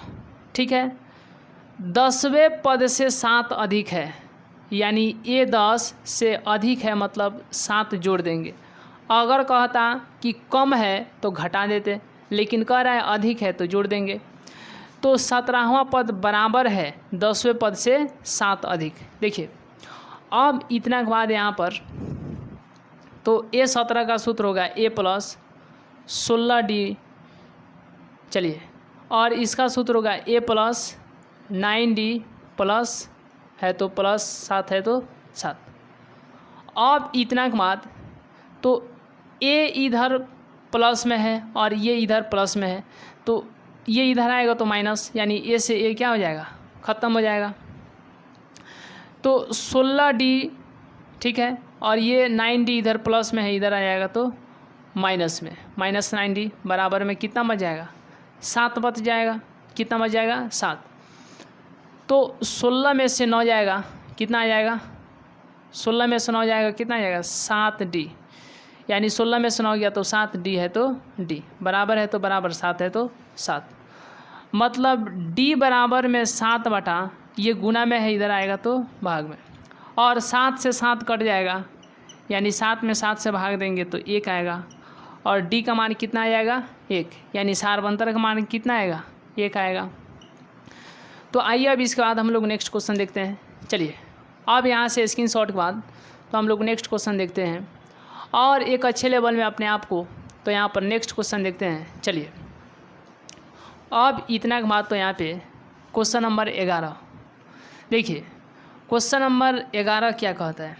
ठीक है, 10वें पद से 7 अधिक है, यानी A10 से अधिक है, मतलब 7 जोड़ देंगे। अगर कहता कि कम है तो घटा देते, लेकिन कह रहा है अधिक है तो जोड़ देंगे। तो 17वां पद बराबर है 10वें पद से 7 अधिक। देखिए अब इतना के बाद यहाँ पर तो A17 का सूत्र होगा A प्लस 16D, चलिए, और इसका सूत्र होगा A प्लस 9D प्लस है तो प्लस 7 है तो 7। अब इतना के बाद तो A इधर प्लस में है और ये इधर प्लस में है, तो ये इधर आएगा तो माइनस, यानी A से A क्या हो जाएगा ख़त्म हो जाएगा। तो 16D, ठीक है, और ये 9D इधर प्लस में है, इधर आ जाएगा तो माइनस में, -9D बराबर में कितना बच जाएगा 7 बच जाएगा। कितना बच जाएगा 7। तो 16 में से 9 जाएगा, कितना आ जाएगा 16 में से 9 जाएगा, कितना आ जाएगा 7D, यानी 16 में से 9 गया तो 7D है तो D बराबर है तो बराबर 7 है तो 7, मतलब D बराबर में 7 बटा, ये गुना में है इधर आएगा तो भाग में, और 7 से 7 कट जाएगा, यानी 7 में 7 से भाग देंगे तो 1 आएगा, और D का मान कितना आ जाएगा 1, यानी सार अंतर का मान कितना आएगा 1 आएगा। तो आइए अब इसके बाद हम लोग नेक्स्ट क्वेश्चन देखते हैं। चलिए अब यहाँ से स्क्रीनशॉट के बाद तो हम लोग नेक्स्ट क्वेश्चन देखते हैं और एक अच्छे लेवल में अपने आप को, तो यहाँ पर नेक्स्ट क्वेश्चन देखते हैं। चलिए अब इतना के बाद तो यहाँ पे क्वेश्चन नंबर 11, देखिए क्वेश्चन नंबर 11 क्या कहता है,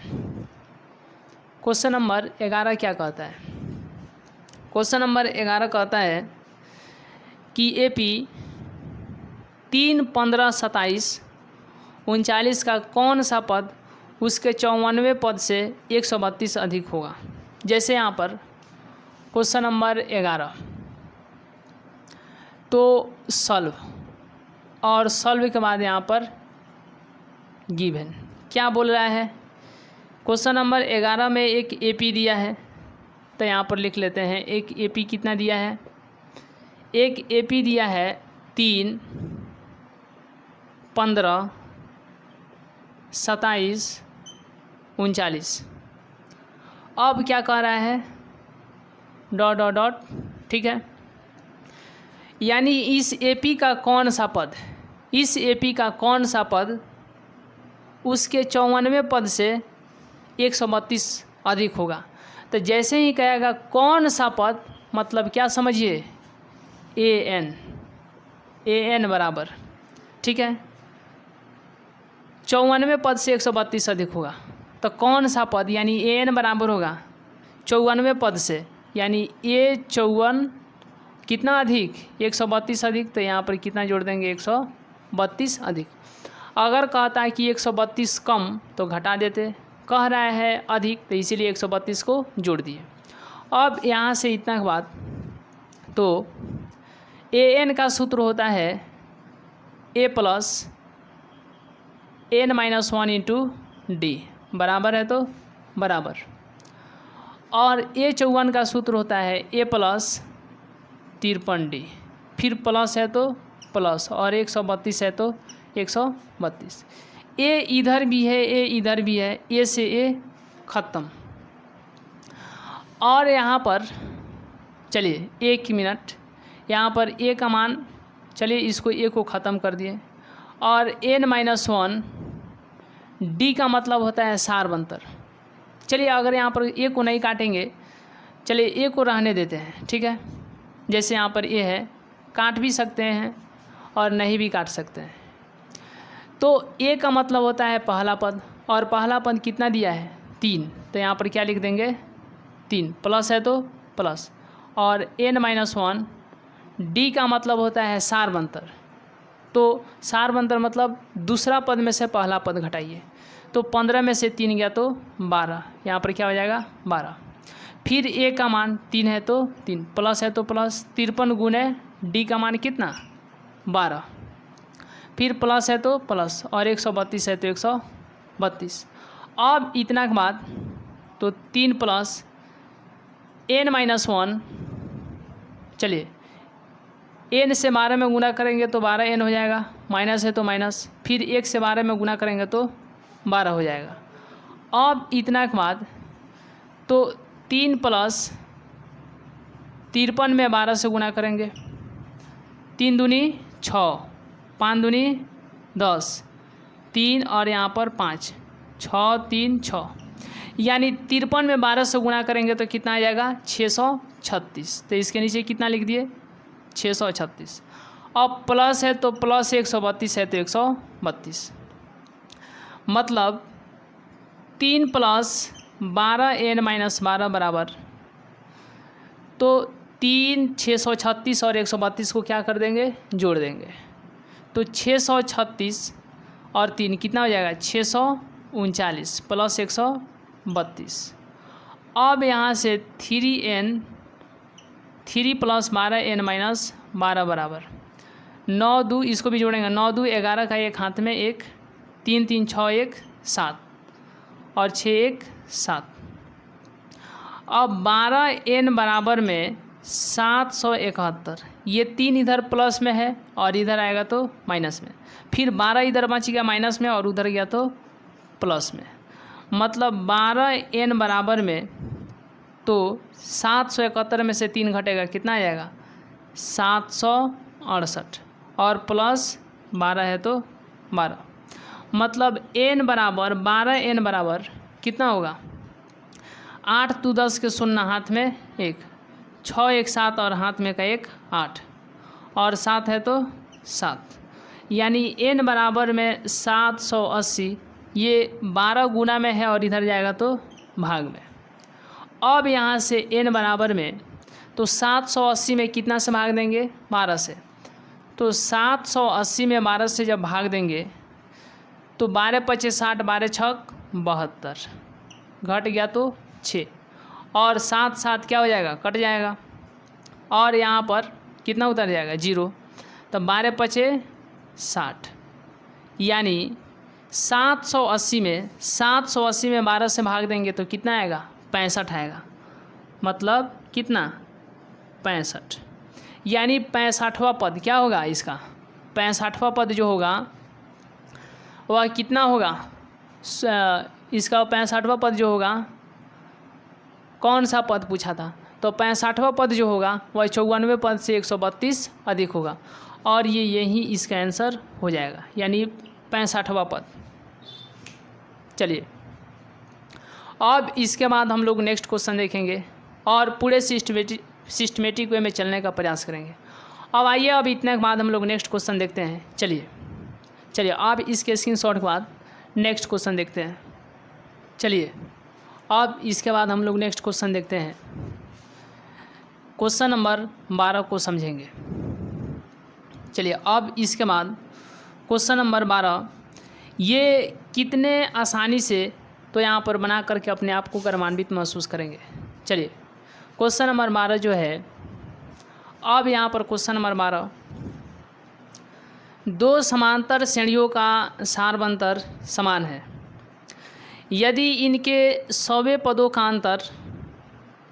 क्वेश्चन नंबर 11 क्या कहता है, क्वेश्चन नंबर 11 कहता है कि एपी 3, 15, 27, 39 का कौन सा पद उसके 54वें पद से 132 अधिक होगा। जैसे यहाँ पर क्वेश्चन नंबर 11 तो सॉल्व, और सॉल्व के बाद यहाँ पर गिवन क्या बोल रहा है। क्वेश्चन नंबर 11 में एक एपी दिया है, तो यहाँ पर लिख लेते हैं एक एपी कितना दिया है, एक एपी दिया है 3, 15, 27, 39। अब क्या कह रहा है, डॉट डॉट डॉट, ठीक है। यानी इस एपी का कौन सा पद, इस एपी का कौन सा पद उसके 54वें पद से 132 अधिक होगा। तो जैसे ही कहेगा कौन सा पद, मतलब क्या समझिए, ए एन बराबर, ठीक है, 54वें पद से 132 अधिक होगा। तो कौन सा पद, यानी ए एन बराबर होगा 54वें पद से, यानी ए 54 कितना अधिक, 132 अधिक। तो यहाँ पर कितना जोड़ देंगे, 132 अधिक। अगर कहता है कि 132 कम तो घटा देते, कह रहा है अधिक तो इसीलिए 132 को जोड़ दिए। अब यहाँ से इतना के बाद तो ए एन का सूत्र होता है a plus n-1 into d, बराबर है तो बराबर। और ए 54 का सूत्र होता है ए प्लस 53d, फिर प्लस है तो प्लस, और 132 है तो 132। ए इधर भी है, ए इधर भी है, ए से ए ख़त्म। और यहाँ पर चलिए 1 मिनट, यहाँ पर ए का मान, चलिए इसको ए को ख़त्म कर दिए। और n-1 डी का मतलब होता है सारबंतर। चलिए अगर यहाँ पर ए को नहीं काटेंगे, चलिए ए को रहने देते हैं, ठीक है। जैसे यहाँ पर ए है, काट भी सकते हैं और नहीं भी काट सकते हैं। तो ए का मतलब होता है पहला पद, और पहला पद कितना दिया है, 3। तो यहाँ पर क्या लिख देंगे, 3, प्लस है तो प्लस। और n-1 डी का मतलब होता है सारबंतर। तो सारबंतर मतलब दूसरा पद में से पहला पद घटाइए। तो 15 में से 3 गया तो 12, यहाँ पर क्या हो जाएगा 12। फिर ए का मान 3 है तो 3, प्लस है तो प्लस, 53 गुने डी का मान कितना 12, फिर प्लस है तो प्लस, और 132 है तो 132। अब इतना के बाद तो 3 प्लस n-1, चलिए n से 12 में गुना करेंगे तो 12n हो जाएगा, माइनस है तो माइनस, फिर 1 से 12 में गुना करेंगे तो 12 हो जाएगा। अब इतना के बाद तो 3 प्लस 53 में 12 से गुना करेंगे, 3 दूनी 6, 5 दूनी 10, 3 और यहाँ पर 5, 6 3 6, यानी 53 में 12 से गुना करेंगे तो कितना आ जाएगा 636। तो इसके नीचे कितना लिख दिए 636। अब प्लस है तो प्लस 132 है तो 132, मतलब 3 प्लस 12n-12 बराबर, तो 3 636 और 132 को क्या कर देंगे, जोड़ देंगे। तो 636 और 3 कितना हो जाएगा 639 प्लस 132। अब यहाँ से 3 प्लस 12n-12 बराबर 9 2, इसको भी जोड़ेंगे, 9 2 11 का एक हाथ में 1, 3 3 6 1 7 और 6 1 7। अब 12n बराबर में 771, ये 3 इधर प्लस में है और इधर आएगा तो माइनस में, फिर 12 इधर बच गया माइनस में और उधर गया तो प्लस में, मतलब 12n बराबर में तो 771 में से 3 घटेगा, कितना आ जाएगा 768, और प्लस 12 है तो 12, मतलब n बराबर 12n बराबर कितना होगा 8 2 10 के 0 हाथ में 1, 6 1 7 और हाथ में का 1 8, और 7 है तो 7, यानी n बराबर में 780, ये 12 गुना में है और इधर जाएगा तो भाग में। अब यहाँ से n बराबर में तो 780 में कितना से भाग देंगे 12 से, तो 780 में 12 से जब भाग देंगे तो 12 पचे 60, 12 छक 72, घट गया तो 6, और 7 7 क्या हो जाएगा कट जाएगा, और यहाँ पर कितना उतर जाएगा 0, तो 12 पचे 60, यानी 780 में 12 से भाग देंगे तो कितना आएगा 65 आएगा, मतलब कितना 65, यानी 65वां पद क्या होगा इसका, 65वां पद जो होगा वह कितना होगा, इसका 65वां पद जो होगा, कौन सा पद पूछा था, तो 65वां पद जो होगा वह 54वें पद से 132 अधिक होगा, और ये यही इसका आंसर हो जाएगा, यानी 65वां पद। चलिए अब इसके बाद हम लोग नेक्स्ट क्वेश्चन देखेंगे और पूरे सिस्टमेटिक वे में चलने का प्रयास करेंगे। अब आइए, अब इतने के बाद हम लोग नेक्स्ट क्वेश्चन देखते हैं। चलिए अब इसके स्क्रीनशॉट के बाद नेक्स्ट क्वेश्चन देखते हैं। चलिए अब इसके बाद हम लोग नेक्स्ट क्वेश्चन देखते हैं। क्वेश्चन नंबर 12 को समझेंगे। चलिए अब इसके बाद क्वेश्चन नंबर 12, ये कितने आसानी से तो यहाँ पर बना करके अपने आप को गर्वान्वित महसूस करेंगे। चलिए क्वेश्चन नंबर 12 जो है, अब यहाँ पर क्वेश्चन नंबर 12, दो समांतर श्रेणियों का सारवंतर समान है, यदि इनके 100वें पदों का अंतर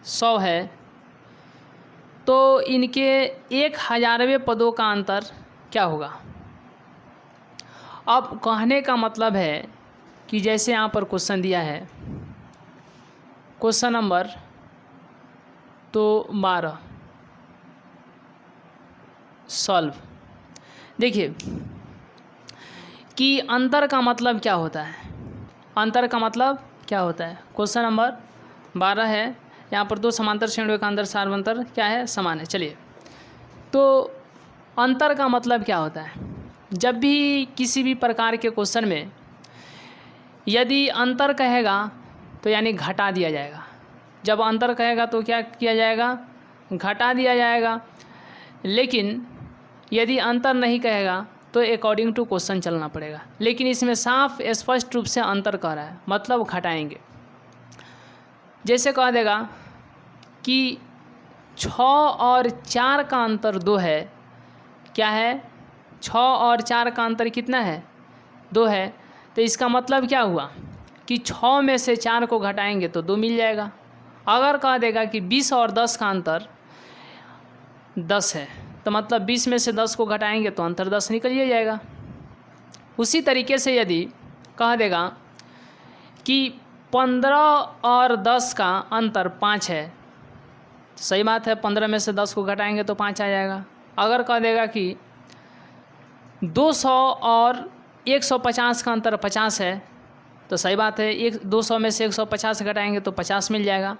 100 है तो इनके 1000वें पदों का अंतर क्या होगा। अब कहने का मतलब है कि जैसे यहाँ पर क्वेश्चन दिया है, क्वेश्चन नंबर तो 12 सॉल्व। देखिए कि अंतर का मतलब क्या होता है, अंतर का मतलब क्या होता है। क्वेश्चन नंबर 12 है, यहाँ पर दो समांतर श्रेणियों का अंतर सारवंतर क्या है, समान है। चलिए तो अंतर का मतलब क्या होता है, जब भी किसी भी प्रकार के क्वेश्चन में यदि अंतर कहेगा तो यानी घटा दिया जाएगा, जब अंतर कहेगा तो क्या किया जाएगा, घटा दिया जाएगा। लेकिन यदि अंतर नहीं कहेगा तो अकॉर्डिंग टू क्वेश्चन चलना पड़ेगा। लेकिन इसमें साफ स्पष्ट रूप से अंतर कह रहा है, मतलब घटाएंगे। जैसे कह देगा कि 6 और 4 का अंतर 2 है, क्या है, 6 और 4 का अंतर कितना है, 2 है। तो इसका मतलब क्या हुआ कि 6 में से 4 को घटाएंगे तो 2 मिल जाएगा। अगर कह देगा कि 20 और 10 का अंतर 10 है, तो मतलब 20 में से 10 को घटाएंगे तो अंतर 10 निकल ही जाएगा। उसी तरीके से यदि कह देगा कि 15 और 10 का अंतर 5 है, सही बात है, 15 में से 10 को घटाएंगे तो 5 आ जाएगा। अगर कह देगा कि 200 और 150 का अंतर 50 है, तो सही बात है, 200 में से 150 घटाएंगे तो 50 मिल जाएगा।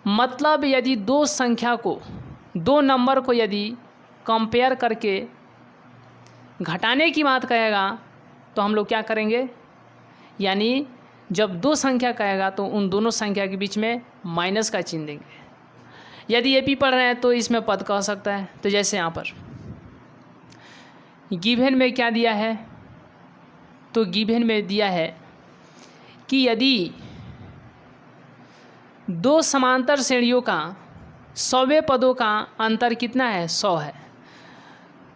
मतलब यदि दो संख्या को, दो नंबर को यदि कंपेयर करके घटाने की बात कहेगा तो हम लोग क्या करेंगे, यानी जब दो संख्या कहेगा तो उन दोनों संख्या के बीच में माइनस का चिन्ह देंगे। यदि एपी पढ़ रहे हैं तो इसमें पद कह सकता है। तो जैसे यहाँ पर गिवन में क्या दिया है, तो गिवन में दिया है कि यदि दो समांतर श्रेणियों का 100वें पदों का अंतर कितना है, 100 है।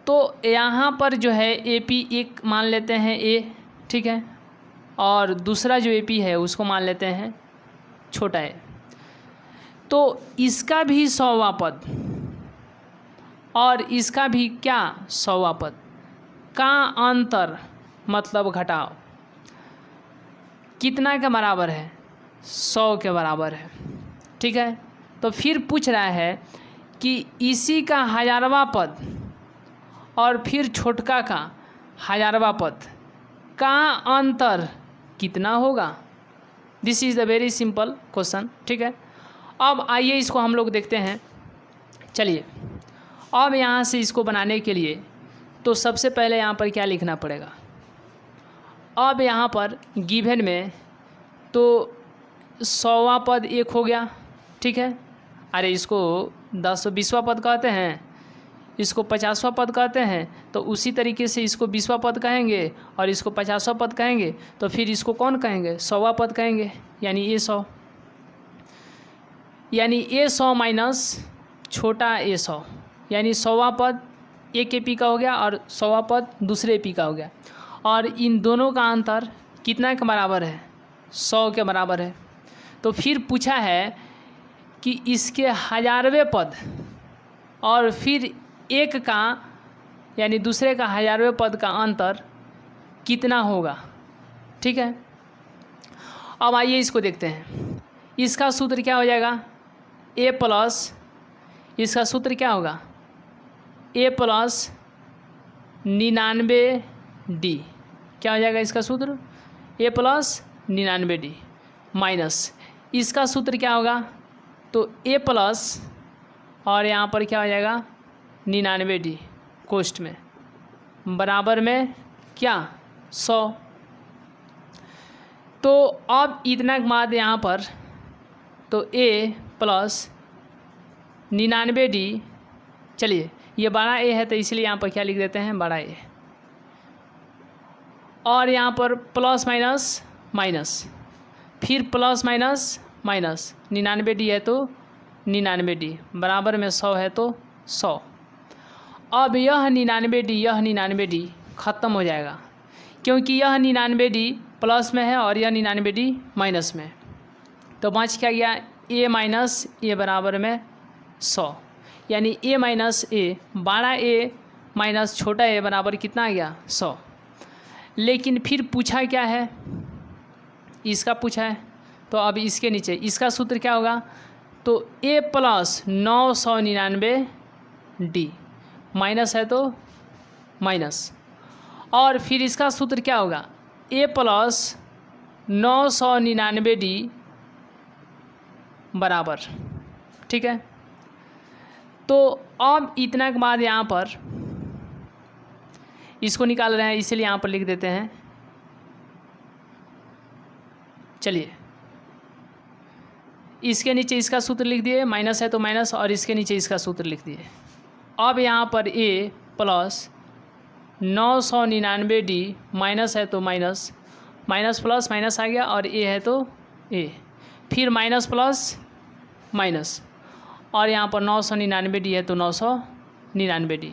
तो यहाँ पर जो है एपी एक मान लेते हैं ए, ठीक है, और दूसरा जो एपी है उसको मान लेते हैं छोटा ए। तो इसका भी 100वां पद और इसका भी क्या 100वां पद का अंतर मतलब घटाओ कितना के बराबर है, 100 के बराबर है, ठीक है। तो फिर पूछ रहा है कि इसी का 1000वां पद और फिर छोटका का 1000वां पद का अंतर कितना होगा। This is the very simple question, ठीक है। अब आइए इसको हम लोग देखते हैं। चलिए अब यहाँ से इसको बनाने के लिए तो सबसे पहले यहाँ पर क्या लिखना पड़ेगा। अब यहाँ पर गिवन में तो 100वां पद एक हो गया, ठीक है। अरे इसको 1020वां पद कहते हैं, इसको 50वां पद कहते हैं, तो उसी तरीके से इसको 20वां पद कहेंगे और इसको 50वां पद कहेंगे, तो फिर इसको कौन कहेंगे, 100वां पद कहेंगे, यानी ए 100, यानी ए 100 माइनस छोटा ए 100, यानी 100वां पद एक एपी का हो गया और 100वां पद दूसरे एपी का हो गया। और इन दोनों का अंतर कितना के बराबर है, 100 के बराबर है। तो फिर पूछा है कि इसके 1000वें पद और फिर एक का यानी दूसरे का 1000वें पद का अंतर कितना होगा। ठीक है। अब आइए इसको देखते हैं। इसका सूत्र क्या हो जाएगा, ए प्लस, इसका सूत्र क्या होगा, ए प्लस 99D, क्या हो जाएगा इसका सूत्र, ए प्लस 99D माइनस इसका सूत्र क्या होगा, तो ए प्लस और यहाँ पर क्या हो जाएगा 99D कोष्ठ में बराबर में क्या 100। तो अब इतना के बाद यहाँ पर तो ए प्लस 99D, चलिए ये बड़ा ए है तो इसलिए यहाँ पर क्या लिख देते हैं, बड़ा ए, और यहाँ पर प्लस माइनस माइनस, फिर प्लस माइनस माइनस, 99D है तो 99D बराबर में 100 है तो 100। अब यह 99D ख़त्म हो जाएगा क्योंकि यह 99D प्लस में है और यह 99D माइनस में, तो बच क्या गया ए माइनस ए बराबर में 100, यानी ए माइनस ए, बड़ा ए माइनस छोटा ए बराबर कितना आ गया 100। लेकिन फिर पूछा क्या है, इसका पूछा है, तो अब इसके नीचे इसका सूत्र क्या होगा, तो ए प्लस 999D माइनस है तो माइनस, और फिर इसका सूत्र क्या होगा, ए प्लस 999D बराबर, ठीक है। तो अब इतना के बाद यहाँ पर इसको निकाल रहे हैं, इसलिए यहाँ पर लिख देते हैं, चलिए इसके नीचे इसका सूत्र लिख दिए, माइनस है तो माइनस, और इसके नीचे इसका सूत्र लिख दिए। अब यहाँ पर ए प्लस 999D माइनस है तो माइनस, माइनस प्लस माइनस आ गया, और ए है तो ए, फिर माइनस प्लस माइनस, और यहाँ पर 999D है तो 999D,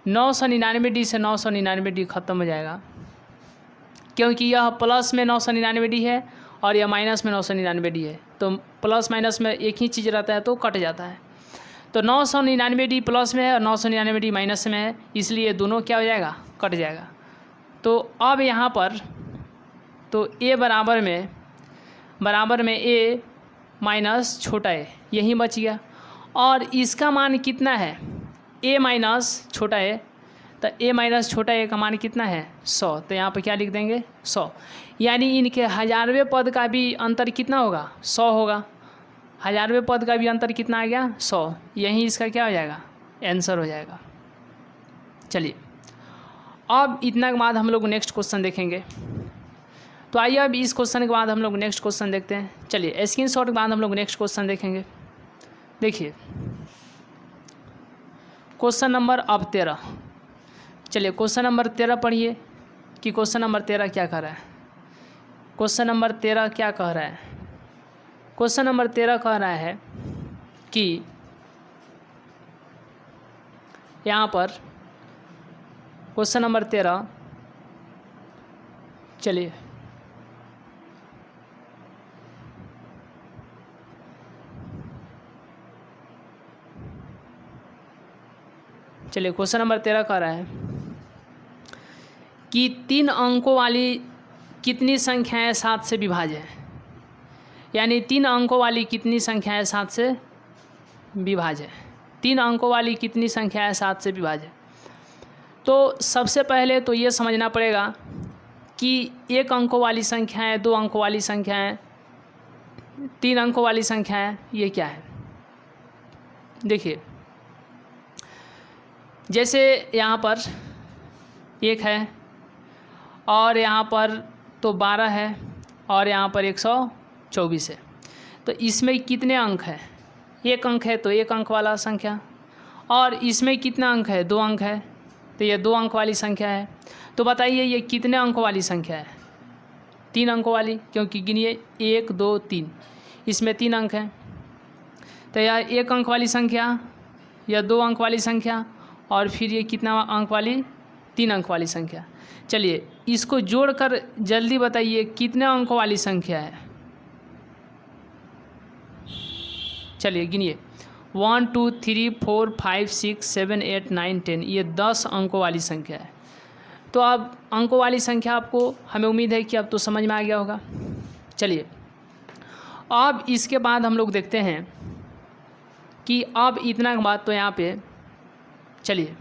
999D से 999D ख़त्म हो जाएगा क्योंकि यह प्लस में 999D है और यह माइनस में 999D है, तो प्लस माइनस में एक ही चीज़ रहता है तो कट जाता है। तो 999D प्लस में है और 999D माइनस में है, इसलिए दोनों क्या हो जाएगा, कट जाएगा। तो अब यहाँ पर तो ए बराबर में ए माइनस छोटा ए यही बच गया, और इसका मान कितना है, ए माइनस छोटा ए, तो ए माइनस छोटा ए का मान कितना है 100, तो यहाँ पर क्या लिख देंगे 100, यानी इनके हजारवें पद का भी अंतर कितना होगा 100 होगा, हजारवें पद का भी अंतर कितना आ गया 100, यही इसका क्या हो जाएगा आंसर हो जाएगा। चलिए अब इतना के बाद हम लोग नेक्स्ट क्वेश्चन देखेंगे। तो आइए अब इस क्वेश्चन के बाद हम लोग नेक्स्ट क्वेश्चन देखते हैं। चलिए स्क्रीनशॉट के बाद हम लोग नेक्स्ट क्वेश्चन देखेंगे। देखिए क्वेश्चन नंबर अब 13, चलिए क्वेश्चन नंबर 13 पढ़िए कि क्वेश्चन नंबर 13 क्या कह रहा है। क्वेश्चन नंबर 13 क्या कह रहा है, क्वेश्चन नंबर 13 कह रहा है कि यहाँ पर क्वेश्चन नंबर 13, चलिए क्वेश्चन नंबर 13 कह रहा है कि 3 अंकों वाली कितनी संख्याएं 7 से विभाज्य है, यानी 3 अंकों वाली कितनी संख्याएं 7 से विभाज्य है, 3 अंकों वाली कितनी संख्याएं 7 से विभाज्य। तो सबसे पहले तो ये समझना पड़ेगा कि 1 अंकों वाली संख्याएं, 2 अंकों वाली संख्याएं, 3 अंकों वाली संख्याएं ये क्या है। देखिए जैसे यहाँ पर 1 है और यहाँ पर तो 12 है और यहाँ पर 124 है, तो इसमें कितने अंक है, 1 अंक है तो 1 अंक वाला संख्या, और इसमें कितना अंक है 2 अंक है, तो ये 2 अंक वाली संख्या है। तो बताइए ये कितने अंकों वाली संख्या है, 3 अंकों वाली, क्योंकि गिनिए 1 2 3, इसमें 3 अंक हैं, तो यह 1 अंक वाली संख्या, यह 2 अंक वाली संख्या, और फिर ये कितना अंक वाली 3 अंक वाली संख्या। चलिए इसको जोड़कर जल्दी बताइए कितने अंकों वाली संख्या है। चलिए गिनिए 1 2 3 4 5 6 7 8 9 10, ये 10 अंकों वाली संख्या है। तो अब अंकों वाली संख्या आपको, हमें उम्मीद है कि अब तो समझ में आ गया होगा। चलिए अब इसके बाद हम लोग देखते हैं कि अब इतना बात तो यहाँ पे, चलिए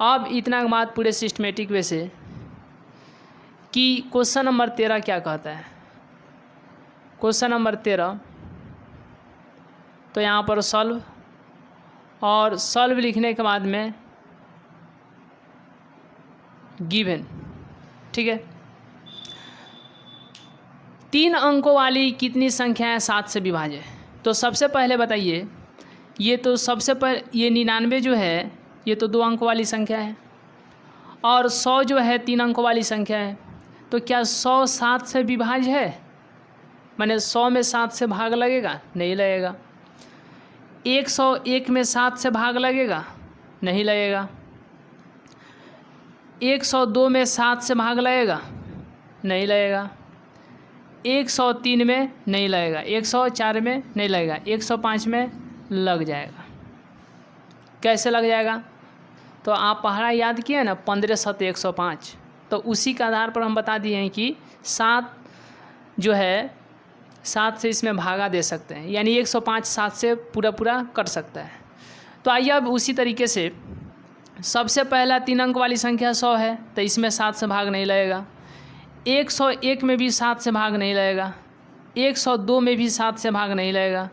अब इतना बात पूरे सिस्टमेटिक वे से कि क्वेश्चन नंबर 13 क्या कहता है। क्वेश्चन नंबर 13 तो यहाँ पर सॉल्व, और सॉल्व लिखने के बाद में गिवन, ठीक है। 3 अंकों वाली कितनी संख्याएं 7 से विभाज्य? तो सबसे पहले बताइए, ये तो सबसे पहले ये 99 जो है ये तो 2 अंक वाली संख्या है, और 100 जो है 3 अंकों वाली संख्या है। तो क्या 100 7 से विभाज्य है? माने 100 में 7 से भाग लगेगा? नहीं लगेगा। 101 में 7 से भाग लगेगा? नहीं लगेगा। 102 में 7 से भाग लगेगा? नहीं लगेगा। 103 में नहीं लगेगा। 104 में नहीं लगेगा। 105 में लग जाएगा। कैसे लग जाएगा? तो आप पहला याद किए ना, 15 7 105, तो उसी के आधार पर हम बता दिए हैं कि 7 जो है 7 से इसमें भागा दे सकते हैं, यानी 105 7 से पूरा कट सकता है। तो आइए अब उसी तरीके से सबसे पहला 3 अंक वाली संख्या 100 है, तो इसमें 7 से भाग नहीं लगेगा। 101 में भी 7 से भाग नहीं लगेगा। 102 में भी 7 से भाग नहीं लगेगा।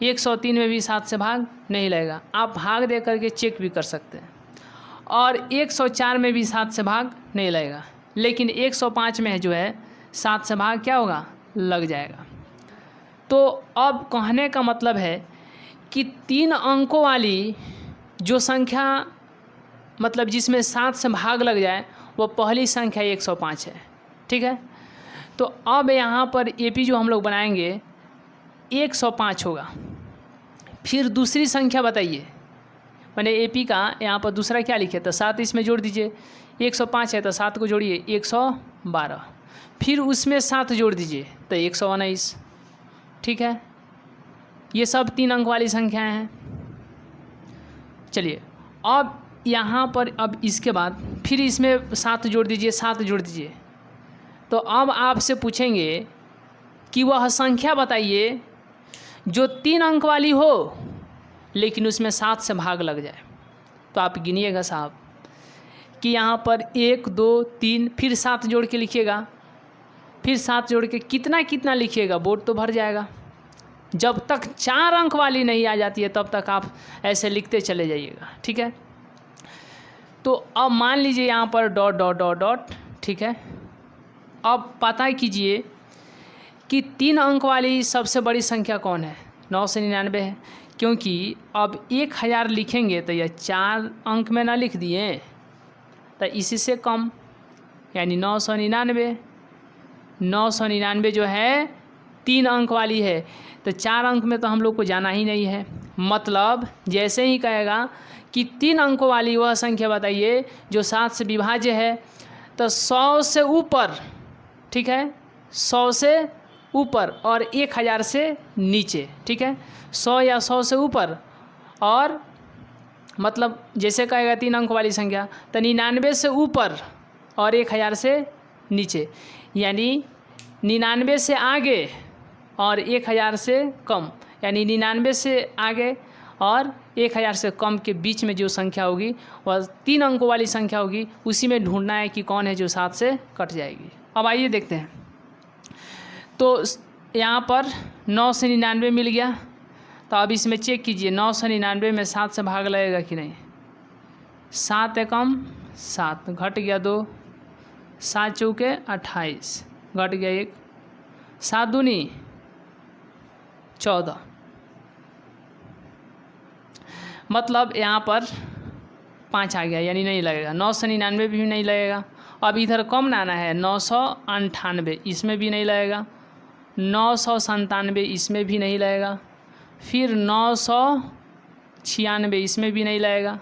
103 में भी 7 से भाग नहीं लगेगा। आप भाग दे करके चेक भी कर सकते हैं। और 104 में भी 7 से भाग नहीं लगेगा, लेकिन 105 में जो है 7 से भाग क्या होगा? लग जाएगा। तो अब कहने का मतलब है कि 3 अंकों वाली जो संख्या, मतलब जिसमें 7 से भाग लग जाए, वो पहली संख्या 105 है, ठीक है। तो अब यहाँ पर एपी जो हम लोग बनाएंगे 105 होगा। फिर दूसरी संख्या बताइए, मैंने एपी का यहाँ पर दूसरा क्या लिखे? तो 7 इसमें जोड़ दीजिए। 105 है तो 7 को जोड़िए 112, फिर उसमें 7 जोड़ दीजिए तो 119, ठीक है। ये सब 3 अंक वाली संख्याएं हैं। चलिए अब यहाँ पर, अब इसके बाद फिर इसमें 7 जोड़ दीजिए, 7 जोड़ दीजिए। तो अब आपसे पूछेंगे कि वह संख्या बताइए जो 3 अंक वाली हो लेकिन उसमें 7 से भाग लग जाए। तो आप गिनिएगा साहब कि यहाँ पर 1 2 3, फिर 7 जोड़ के लिखिएगा, फिर 7 जोड़ के कितना कितना लिखिएगा, बोर्ड तो भर जाएगा। जब तक 4 अंक वाली नहीं आ जाती है तब तक आप ऐसे लिखते चले जाइएगा, ठीक है। तो अब मान लीजिए यहाँ पर डॉट डॉट डॉट डॉट, ठीक है। अब पता कीजिए कि 3 अंक वाली सबसे बड़ी संख्या कौन है? 999 है, क्योंकि अब 1000 लिखेंगे तो यह 4 अंक में ना लिख दिए, तो इसी से कम, यानी 999। 999 जो है 3 अंक वाली है, तो 4 अंक में तो हम लोग को जाना ही नहीं है। मतलब जैसे ही कहेगा कि 3 अंकों वाली वह संख्या बताइए जो 7 से विभाज्य है, तो 100 से ऊपर, ठीक है, 100 से ऊपर और 1000 से नीचे, ठीक है। 100 या 100 से ऊपर, और मतलब जैसे कहेगा 3 अंक वाली संख्या, तो 99 से ऊपर और 1000 से नीचे, यानी 99 से आगे और 1000 से कम, यानी 99 से आगे और 1000 से कम के बीच में जो संख्या होगी वह 3 अंकों वाली संख्या होगी। उसी में ढूंढना है कि कौन है जो 7 से कट जाएगी। अब आइए देखते हैं। तो यहाँ पर 9 से 99 मिल गया, तो अब इसमें चेक कीजिए 9 से 99 में 7 से भाग लगेगा कि नहीं। 7 एकम 7, घट गया 2, 7 चौके 28, घट गया 1, 7 दूनी 14, मतलब यहाँ पर 5 आ गया, यानी नहीं लगेगा। 9 से 99 भी नहीं लगेगा। अब इधर कम ना आना है, 998, इसमें भी नहीं लगेगा। 997, इसमें भी नहीं लगेगा। फिर 996, इसमें भी नहीं लगेगा।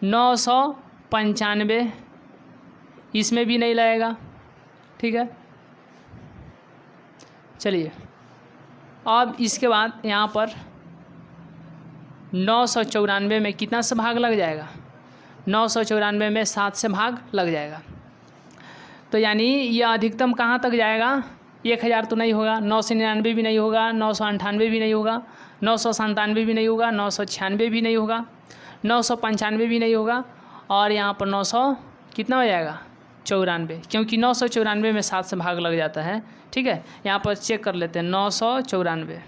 995, इसमें भी नहीं लगेगा, ठीक है। चलिए अब इसके बाद यहाँ पर 994 में कितना से भाग लग जाएगा? 994 में 7 से भाग लग जाएगा। तो यानी यह अधिकतम कहाँ तक जाएगा, 1000 तो नहीं होगा, 999 भी नहीं होगा, 998 भी नहीं होगा, 997 भी नहीं होगा, 996 भी नहीं होगा, 995 भी नहीं होगा, और यहाँ पर 900 कितना हो जाएगा 94, क्योंकि 994 में 7 से भाग लग जाता है। ठीक है, यहाँ पर चेक कर लेते हैं। 994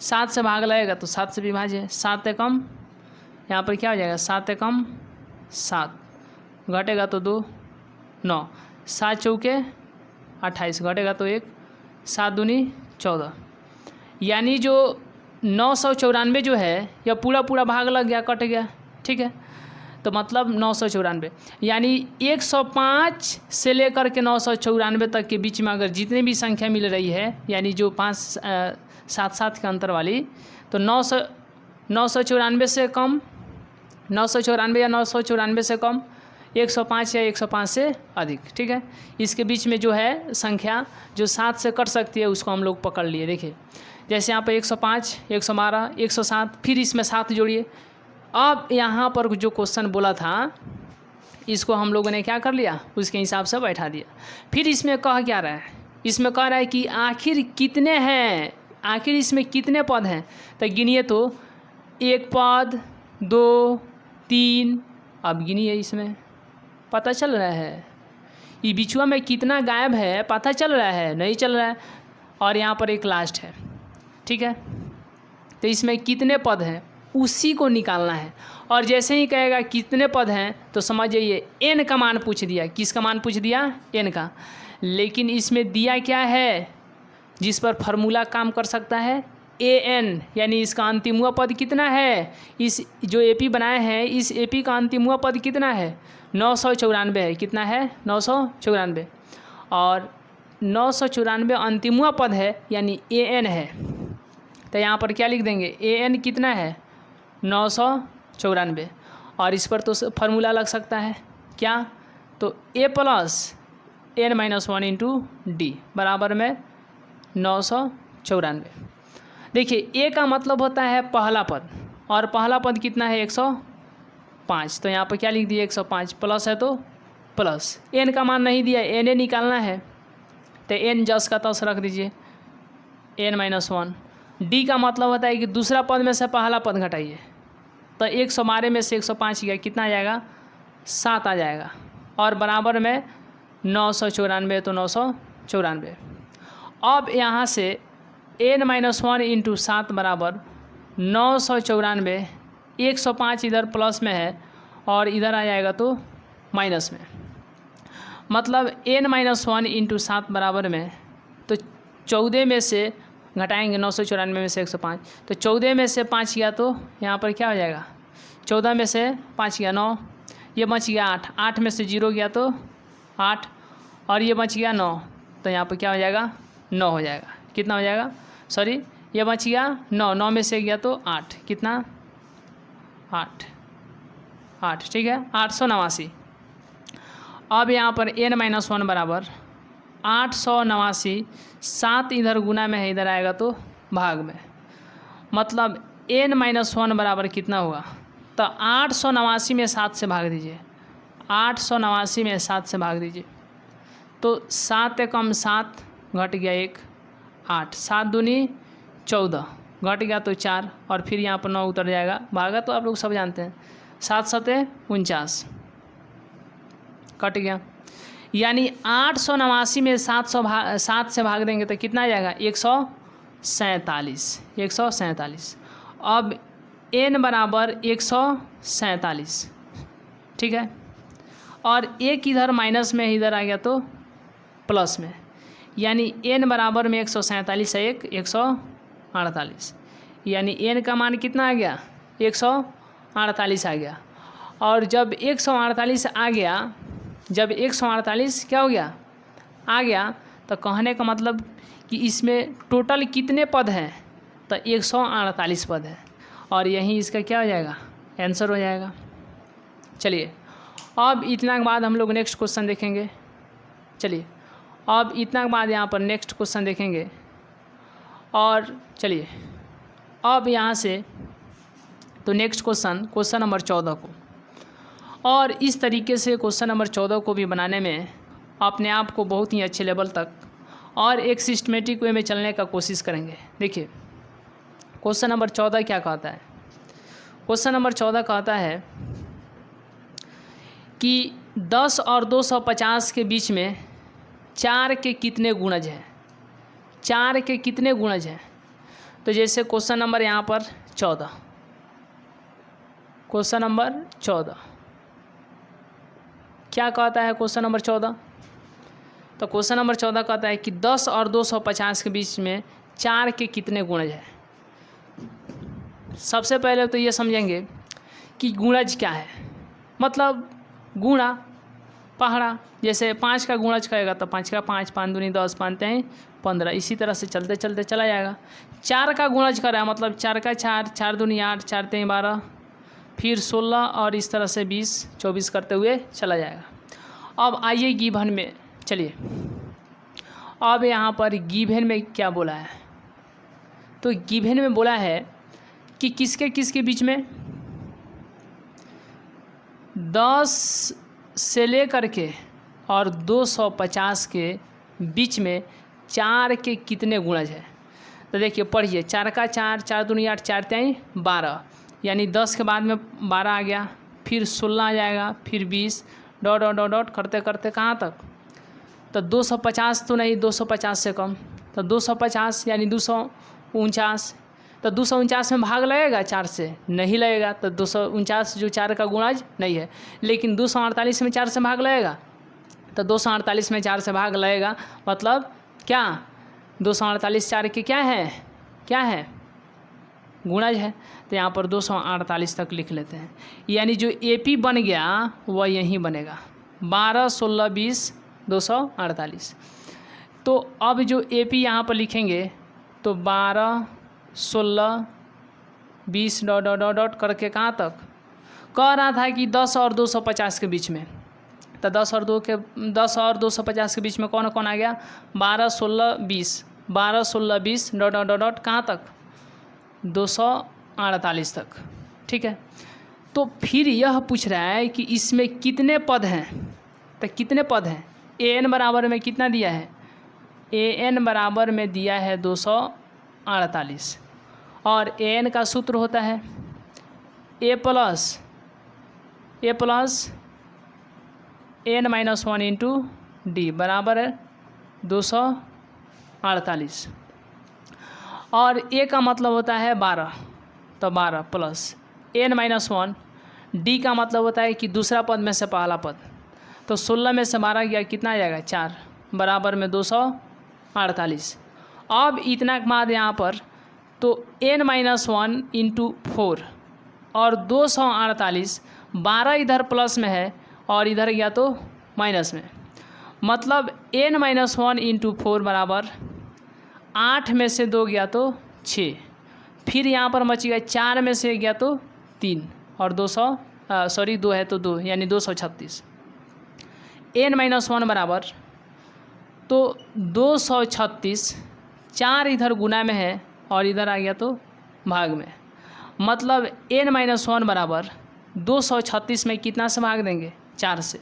7 से भाग लगेगा तो 7 से विभाज्य, 7 एकम यहाँ पर क्या हो जाएगा, 7 एकम 7, घटेगा तो 2 9, 7 चौके 28, घटेगा तो 1, 7 दूनी 14, यानी जो 994 जो है यह पूरा भाग लग गया, कट गया। ठीक है, तो मतलब 994, यानी 105 से लेकर के 994 तक के बीच में अगर जितनी भी संख्या मिल रही है, यानी जो 5-7 के अंतर वाली, तो 994 से कम, 994 या 994 से कम, 105 या 105 से अधिक। ठीक है, इसके बीच में जो है संख्या जो 7 से कट सकती है उसको हम लोग पकड़ लिए। देखिए जैसे यहाँ पर 105, 112, 107, फिर इसमें 7 जोड़िए। अब यहाँ पर जो क्वेश्चन बोला था इसको हम लोगों ने क्या कर लिया, उसके हिसाब से बैठा दिया। फिर इसमें कह क्या रहा है, इसमें कह रहा है कि आखिर कितने हैं, आखिर इसमें कितने पद हैं। तो गिनिए तो 1 पद, 2, 3, अब गिनिए, इसमें पता चल रहा है ये बिचुआ में कितना गायब है, पता चल रहा है, नहीं चल रहा है। और यहाँ पर एक लास्ट है। ठीक है, तो इसमें कितने पद हैं उसी को निकालना है। और जैसे ही कहेगा कितने पद हैं तो समझ जाइए n का मान पूछ दिया। किसका मान पूछ दिया, n का। लेकिन इसमें दिया क्या है जिस पर फार्मूला काम कर सकता है, an, यानी इसका अंतिम पद कितना है, इस जो AP बनाए हैं इस AP का अंतिम पद कितना है, 994 है। कितना है, 994, और 994 अंतिम पद है यानी an है। तो यहाँ पर क्या लिख देंगे, an कितना है 994, और इस पर तो फार्मूला लग सकता है क्या, तो a + n-1 इंटू डी बराबर में 994। देखिए a का मतलब होता है पहला पद, और पहला पद कितना है 105, तो यहाँ पर क्या लिख दिए 105, प्लस है तो प्लस, n का मान नहीं दिया, na निकालना है तो n जस का तस रख दीजिए, n-1। डी का मतलब होता है कि दूसरा पद में से पहला पद घटाइए, तो 112 में से 105 गया, कितना आ जाएगा 7 आ जाएगा, और बराबर में 994, तो 994। अब यहाँ से n-1 इंटू 7 बराबर 994, 105 इधर प्लस में है और इधर आ जाएगा तो माइनस में, मतलब n-1 इंटू 7 बराबर में, तो 14 में से घटाएंगे 994 में से 105, तो 14 में से 5 गया तो यहाँ पर क्या हो जाएगा, 14 में से 5 गया 9, ये बच गया 8, 8 में से 0 गया तो 8, और ये बच गया 9, तो यहाँ पर क्या हो जाएगा 9 हो जाएगा। कितना हो जाएगा, सॉरी ये बच गया 9, 9 में से गया तो 8, कितना 8, ठीक है 889। अब यहाँ पर n-1 बराबर 889, 7 इधर गुना में है, इधर आएगा तो भाग में, मतलब n-1 बराबर कितना हुआ, तो 889 में 7 से भाग दीजिए, 889 में 7 से भाग दीजिए, तो 7 एकम 7, घट गया 1, 8, 7 दूनी 14, घट गया तो 4, और फिर यहाँ पर 9 उतर जाएगा, भागा तो आप लोग सब जानते हैं, 7-7 49, कट गया। यानी 889 में 7 से भाग देंगे तो कितना आ जाएगा 147। अब n बराबर 147, ठीक है, और एक इधर माइनस में इधर आ गया तो प्लस में, यानी n बराबर में 147 है 148, यानी n का मान कितना आ गया 148 आ गया। और जब 148 आ गया, जब 148 क्या हो गया आ गया, तो कहने का मतलब कि इसमें टोटल कितने पद हैं, तो 148 पद है, और यही इसका क्या हो जाएगा आंसर हो जाएगा। चलिए अब इतना के बाद हम लोग नेक्स्ट क्वेश्चन देखेंगे। चलिए अब इतना के बाद यहाँ पर नेक्स्ट क्वेश्चन देखेंगे, और चलिए अब यहाँ से तो नेक्स्ट क्वेश्चन नंबर 14 को और इस तरीके से क्वेश्चन नंबर 14 को भी बनाने में अपने आप को बहुत ही अच्छे लेवल तक और एक सिस्टमेटिक वे में चलने का कोशिश करेंगे। देखिए क्वेश्चन नंबर 14 क्या कहता है। क्वेश्चन नंबर 14 कहता है कि 10 और 250 के बीच में 4 के कितने गुणज हैं, 4 के कितने गुणज हैं। तो जैसे क्वेश्चन नंबर यहाँ पर 14, क्वेश्चन नंबर 14 क्या कहता है। क्वेश्चन नंबर 14, तो क्वेश्चन नंबर 14 कहता है कि 10 और 250 के बीच में 4 के कितने गुणज हैं। सबसे पहले तो ये समझेंगे कि गुणज क्या है, मतलब गुणा पहाड़ा। जैसे 5 का गुणज करेगा तो 5 का 5, 5 दूनी 10, 5 तेईं 15, इसी तरह से चलते चलते चला जाएगा। 4 का गुणज करा मतलब 4 का 4, 4 दूनी 8, 4 तेईं 12, फिर 16 और इस तरह से 20, 24 करते हुए चला जाएगा। अब आइए गिवन में चलिए। अब यहाँ पर गिवन में क्या बोला है, तो गिवन में बोला है कि किसके किसके बीच में 10 से लेकर के और 250 के बीच में 4 के कितने गुणज है। तो देखिए पढ़िए, 4 का 4, 4 दूनी 8, 4 तेईं 12, यानी 10 के बाद में 12 आ गया, फिर 16 आ जाएगा, फिर 20, डॉट डॉट डॉट डॉट करते करते कहाँ तक। तो 250 तो नहीं, 250 से कम, तो 250 यानी 249। तो 249 में भाग लगेगा 4 से, नहीं लगेगा। तो 249 जो 4 का गुणज नहीं है, लेकिन 248 में 4 से भाग लगेगा। तो 248 में 4 से भाग लगेगा मतलब क्या, 248 4 के क्या है, क्या है गुणज है। तो यहाँ पर 248 तक लिख लेते हैं, यानी जो एपी बन गया वह यहीं बनेगा, 12, 16, 20, 248। तो अब जो एपी यहाँ पर लिखेंगे तो 12, 16, 20 डॉट डॉट डॉट डॉट करके कहाँ तक। कह रहा था कि 10 और 250 के बीच में, तो 10 और 250 के बीच में कौन कौन आ गया, 12, 16, 20, 12, 16, 20 डॉट डॉट डॉट डॉट कहाँ तक, 248 तक। ठीक है, तो फिर यह पूछ रहा है कि इसमें कितने पद हैं। तो कितने पद हैं, an बराबर में कितना दिया है, an बराबर में दिया है 248, और an का सूत्र होता है a plus n-1 into d बराबर है 248, और a का मतलब होता है 12, तो 12 प्लस n-1, डी का मतलब होता है कि दूसरा पद में से पहला पद। तो 16 में से 12 गया, कितना आ जाएगा 4, बराबर में 248। अब इतना के बाद यहाँ पर तो n-1 इंटू 4 और 248, 12 इधर प्लस में है और इधर गया तो माइनस में, मतलब n-1 इंटू 4 बराबर 8 में से 2 गया तो 6, फिर यहाँ पर बच गया 4 में से गया तो 3 और 2 है तो 2 यानी 236। n-1 बराबर तो 236, 4 इधर गुना में है और इधर आ गया तो भाग में, मतलब n-1 बराबर 236 में कितना से भाग देंगे, 4 से।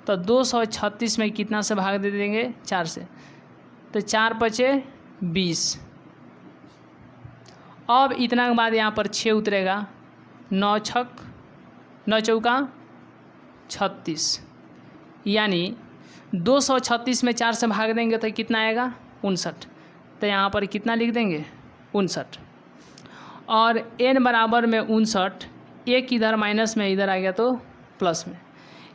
तो 236 में कितना से भाग दे देंगे, 4 से, तो 4 बचे 20। अब इतना के बाद यहाँ पर 6 उतरेगा, 9 चौका 36, यानी 236 में 4 से भाग देंगे तो कितना आएगा 59। तो यहाँ पर कितना लिख देंगे 59, और n बराबर में 59, एक इधर माइनस में इधर आ गया तो प्लस में,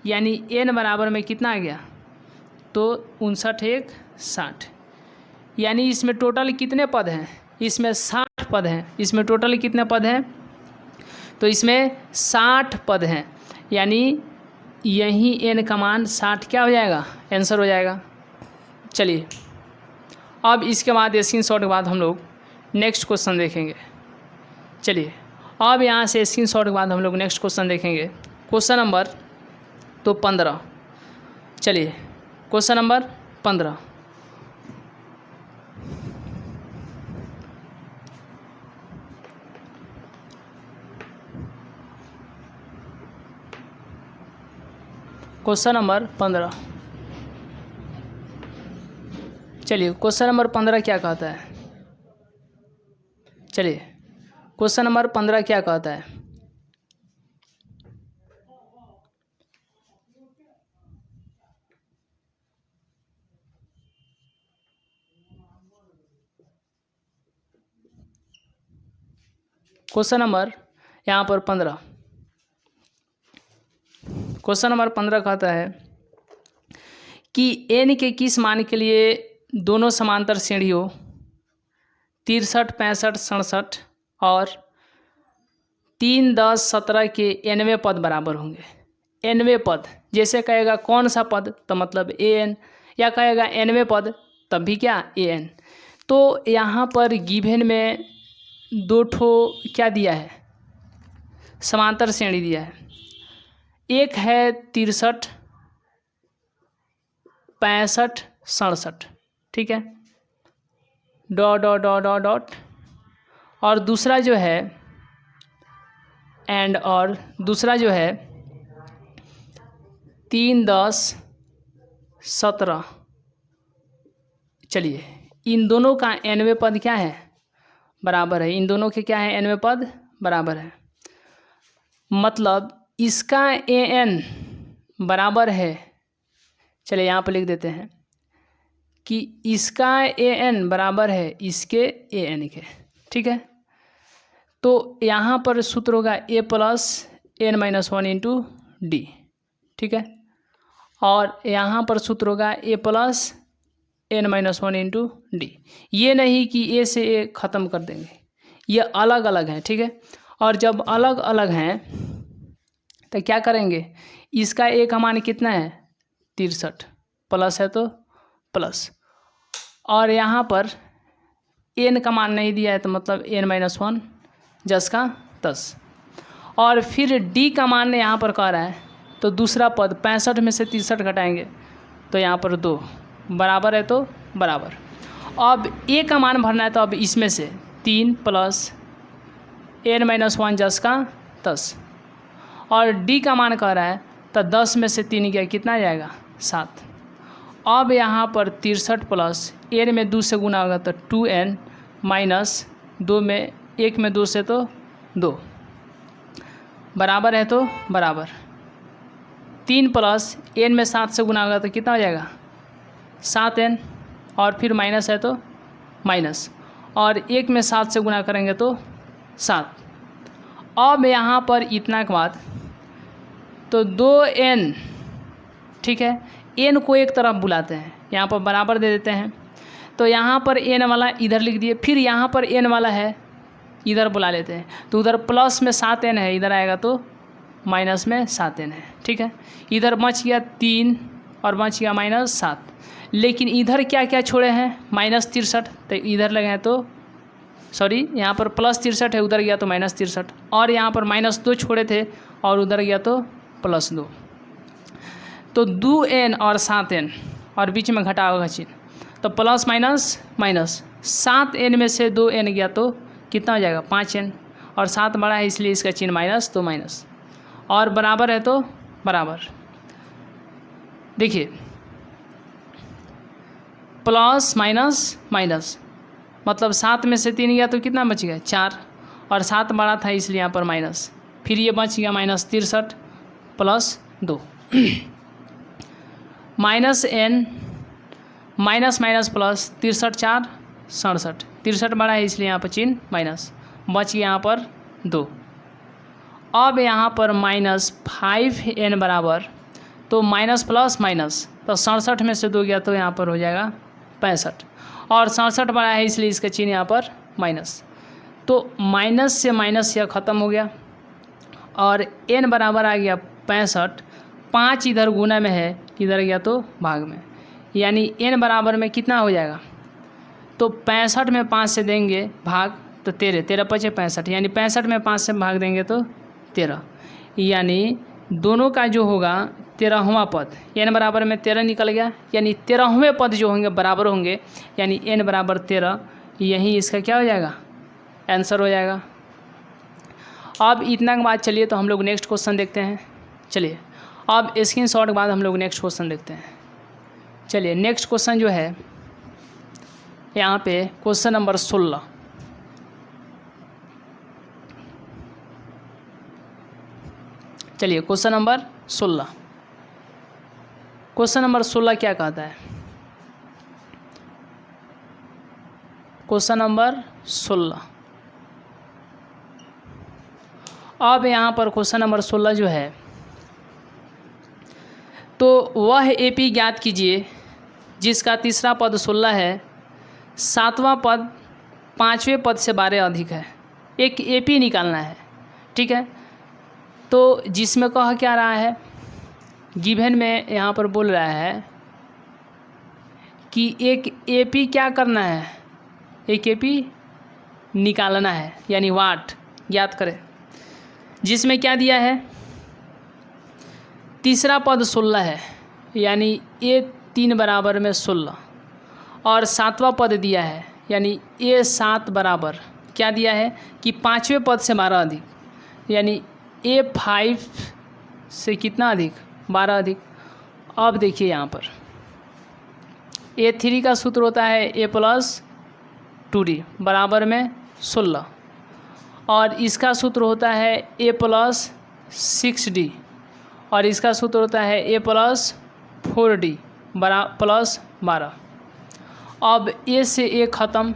यानी n बराबर में कितना आ गया तो 59 1 60, यानी इसमें टोटल कितने पद हैं, इसमें 60 पद हैं। इसमें टोटल कितने पद हैं, तो इसमें 60 पद हैं, यानी यही n का मान 60 क्या हो जाएगा, आंसर हो जाएगा। चलिए अब इसके बाद स्क्रीनशॉट के बाद हम लोग नेक्स्ट क्वेश्चन देखेंगे। चलिए अब यहाँ से स्क्रीनशॉट के बाद हम लोग नेक्स्ट क्वेश्चन देखेंगे, क्वेश्चन नंबर तो 15। चलिए क्वेश्चन नंबर 15, क्वेश्चन नंबर 15। चलिए क्वेश्चन नंबर 15 क्या कहता है। चलिए क्वेश्चन नंबर 15 क्या कहता है। क्वेश्चन नंबर यहाँ पर 15, क्वेश्चन नंबर 15 कहता है कि n के किस मान के लिए दोनों समांतर श्रेणियों 63, 65, 67 और 3, 10, 17 के nवें पद बराबर होंगे। nवें पद जैसे कहेगा कौन सा पद तो मतलब an, या कहेगा nवें पद तब भी क्या an। तो यहाँ पर गिवन में दो ठो क्या दिया है, समांतर श्रेणी दिया है। एक है 63, 65, 67, ठीक है, dot dot dot dot dot, और दूसरा जो है एंड, और दूसरा जो है 3, 10, 17। चलिए इन दोनों का nवें पद क्या है, बराबर है। इन दोनों के क्या है, nवें पद बराबर है। मतलब इसका an बराबर है, चलिए यहाँ पर लिख देते हैं कि इसका an बराबर है इसके an के, ठीक है। तो यहाँ पर सूत्र होगा a plus n-1 into D, ठीक है। और यहाँ पर सूत्र होगा a plus n-1 into D. ये नहीं कि a से a ख़त्म कर देंगे, ये अलग अलग हैं, ठीक है। और जब अलग अलग हैं तो क्या करेंगे, इसका a का मान कितना है 63, प्लस है तो प्लस, और यहाँ पर n का मान नहीं दिया है तो मतलब n-1 10 का 10, और फिर d का मान यहाँ पर कह रहा है तो दूसरा पद 65 में से 63 घटाएंगे तो यहाँ पर 2 बराबर है तो बराबर। अब a का मान भरना है तो अब इसमें से 3 प्लस n-1 10 का 10, और d का मान कह रहा है तो 10 में से 3 गया कितना जाएगा 7। अब यहाँ पर 63 प्लस n में 2 से गुना होगा तो 2n माइनस 2 में 1 में 2 से तो 2 बराबर है तो बराबर। 3 प्लस n में 7 से गुना होगा तो कितना हो जाएगा 7n, और फिर माइनस है तो माइनस, और 1 में 7 से गुना करेंगे तो 7। अब यहाँ पर इतना के बाद तो 2n, ठीक है, n को एक तरफ बुलाते हैं, यहाँ पर बराबर दे देते हैं। तो यहाँ पर n वाला इधर लिख दिए, फिर यहाँ पर n वाला है इधर बुला लेते हैं, तो उधर प्लस में 7n है, इधर आएगा तो माइनस में 7n है, ठीक है। इधर बच गया 3 और बच गया -7, लेकिन इधर क्या क्या छोड़े हैं -63, तो इधर लगे हैं तो सॉरी यहाँ पर +63 है, उधर गया तो -63, और यहाँ पर -2 छोड़े थे और उधर गया तो +2, तो 2n और 7n और बीच में घटा होगा चिन्ह, तो प्लस माइनस माइनस, 7n में से 2n गया तो कितना हो जाएगा 5n, और 7 बड़ा है इसलिए इसका चिन्ह माइनस तो माइनस, और बराबर है तो बराबर। देखिए प्लस माइनस माइनस, मतलब 7 में से 3 गया तो कितना बच गया 4, और 7 बड़ा था इसलिए यहाँ पर माइनस, फिर ये बच गया -63 plus 2 minus n minus minus plus 63 4 67, 63 बड़ा है इसलिए यहाँ पर चिन्ह माइनस, बच गया यहाँ पर 2। अब यहाँ पर -5n बराबर, तो माइनस प्लस माइनस, तो 67 में से 2 गया तो यहाँ पर हो जाएगा 65, और 67 बड़ा है इसलिए इसका चिन्ह यहाँ पर माइनस, तो माइनस से माइनस यह ख़त्म हो गया, और n बराबर आ गया 65, 5 इधर गुना में है, इधर गया तो भाग में, यानी n बराबर में कितना हो जाएगा, तो 65 में 5 से देंगे भाग तो 13, 13 पचे 65, यानी 65 में 5 से भाग देंगे तो 13, यानी दोनों का जो होगा 13वां पद, n बराबर में 13 निकल गया, यानी 13वें पद जो होंगे बराबर होंगे, यानी n बराबर 13, यही इसका क्या हो जाएगा आंसर हो जाएगा। अब इतना के बाद चलिए तो हम लोग नेक्स्ट क्वेश्चन देखते हैं। चलिए अब स्क्रीनशॉट के बाद हम लोग नेक्स्ट क्वेश्चन देखते हैं। चलिए नेक्स्ट क्वेश्चन जो है यहाँ पे क्वेश्चन नंबर 16। चलिए क्वेश्चन नंबर 16। क्वेश्चन नंबर 16 क्या कहता है? Question number 16। अब यहाँ पर क्वेश्चन नंबर 16 जो है, तो वह एपी ज्ञात कीजिए जिसका तीसरा पद 16 है, सातवां पद पाँचवें पद से 12 अधिक है। एक एपी निकालना है, ठीक है। तो जिसमें कह क्या रहा है, गिवन में यहाँ पर बोल रहा है कि एक एपी क्या करना है, एक एपी निकालना है, यानी वाट ज्ञात करें। जिसमें क्या दिया है, तीसरा पद 16 है, यानी ए 3 बराबर में 16, और सातवां पद दिया है, यानी ए 7 बराबर क्या दिया है कि पाँचवें पद से 12 अधिक, यानी ए 5 से कितना अधिक, 12 अधिक। अब देखिए यहाँ पर A3 का सूत्र होता है A + 2D बराबर में 16, और इसका सूत्र होता है A + 6D, और इसका सूत्र होता है A + 4D + 12। अब A से A ख़त्म,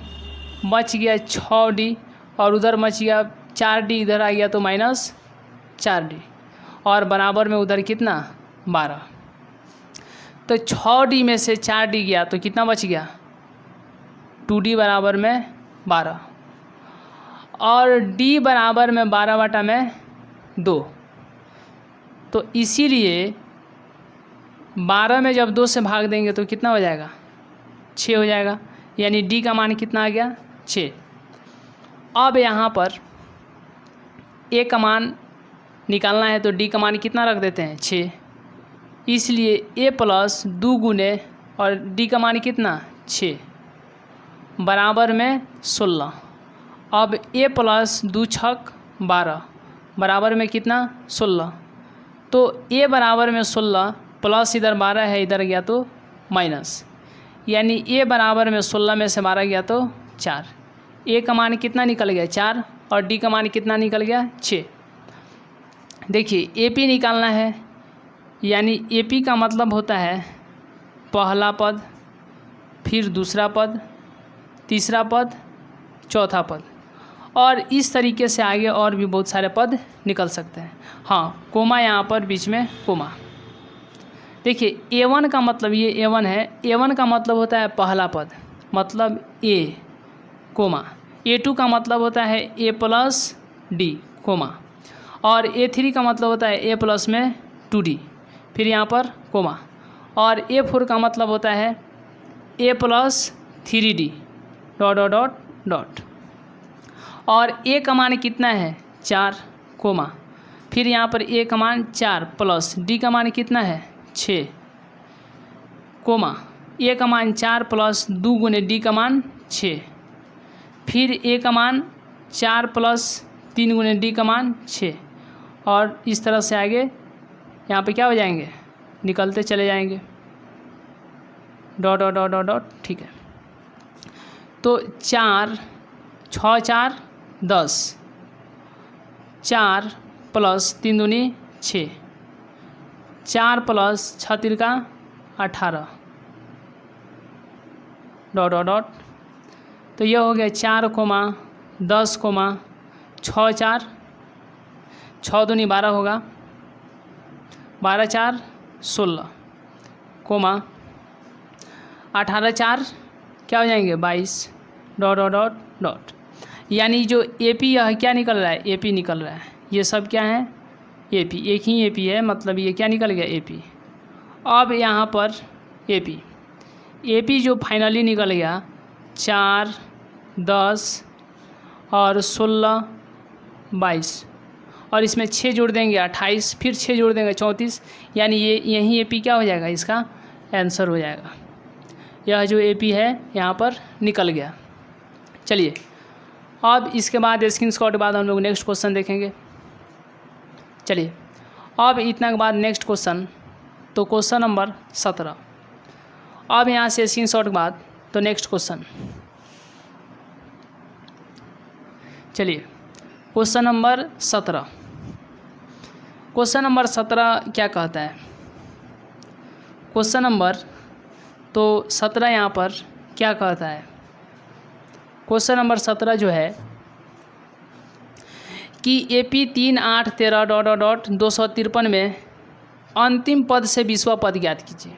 बच गया 6D, और उधर बच गया 4D, इधर आ गया तो -4D, और बराबर में उधर कितना 12। तो 6D में से 4D गया तो कितना बच गया 2D बराबर में 12, और D बराबर में 12/2। तो इसीलिए 12 में जब 2 से भाग देंगे तो कितना हो जाएगा 6 हो जाएगा, यानी D का मान कितना आ गया 6। अब यहाँ पर A का मान निकालना है तो D का मान कितना रख देते हैं 6, इसलिए A + 2 गुने और D का मान कितना 6 बराबर में 16। अब A + 2 छक 12 बराबर में कितना 16, तो A बराबर में 16 प्लस इधर 12 है, इधर गया तो माइनस, यानी A बराबर में 16 में से 12 गया तो 4। A का मान कितना निकल गया 4, और D का मान कितना निकल गया 6। देखिए AP निकालना है, यानी AP का मतलब होता है पहला पद, फिर दूसरा पद, तीसरा पद, चौथा पद, और इस तरीके से आगे और भी बहुत सारे पद निकल सकते हैं। हाँ, कोमा यहाँ पर बीच में कोमा। देखिए A1 का मतलब, ये A1 है, A1 का मतलब होता है पहला पद, मतलब A कोमा। A2 का मतलब होता है A + D कोमा, और A3 का मतलब होता है A + में 2D, फिर यहाँ पर कोमा, और A4 का मतलब होता है A + 3D ... और A का मान कितना है 4 कोमा, फिर यहाँ पर A का मान 4 प्लस D का मान कितना है 6 कोमा, A का मान 4 + 2 गुने D का मान 6, फिर A का मान 4 + 3 गुने D का मान 6, और इस तरह से आगे यहाँ पे क्या हो जाएंगे, निकलते चले जाएंगे ... ठीक है। तो 4 6 4 10, 4 + 3 दूनी 6, 4 + 6 तिरका 18 ... तो यह हो गया 4 कोमा 10 कोमा 6 4, 6 दूनी 12 होगा, 12 4 16 कोमा 18 4 क्या हो जाएंगे 22 ... यानी जो AP यह क्या निकल रहा है AP निकल रहा है, ये सब क्या है AP, एक ही AP है, मतलब ये क्या निकल गया AP। अब यहाँ पर AP जो फाइनली निकल गया 4 10 और 16 22, और इसमें 6 जोड़ देंगे 28, फिर 6 जोड़ देंगे 34, यानी ये यही AP क्या हो जाएगा, इसका आंसर हो जाएगा। यह जो AP है यहाँ पर निकल गया। चलिए अब इसके बाद स्क्रीनशॉट के बाद हम लोग नेक्स्ट क्वेश्चन देखेंगे। चलिए अब इतना के बाद नेक्स्ट क्वेश्चन, तो क्वेश्चन नंबर 17। अब यहाँ से स्क्रीनशॉट के बाद तो नेक्स्ट क्वेश्चन, चलिए क्वेश्चन नंबर 17। क्वेश्चन नंबर 17 क्या कहता है? क्वेश्चन नंबर तो 17 यहाँ पर क्या कहता है? क्वेश्चन नंबर 17 जो है कि AP 3, 8, 13 डॉट डॉट डॉट 253 में अंतिम पद से 20वां पद ज्ञात कीजिए।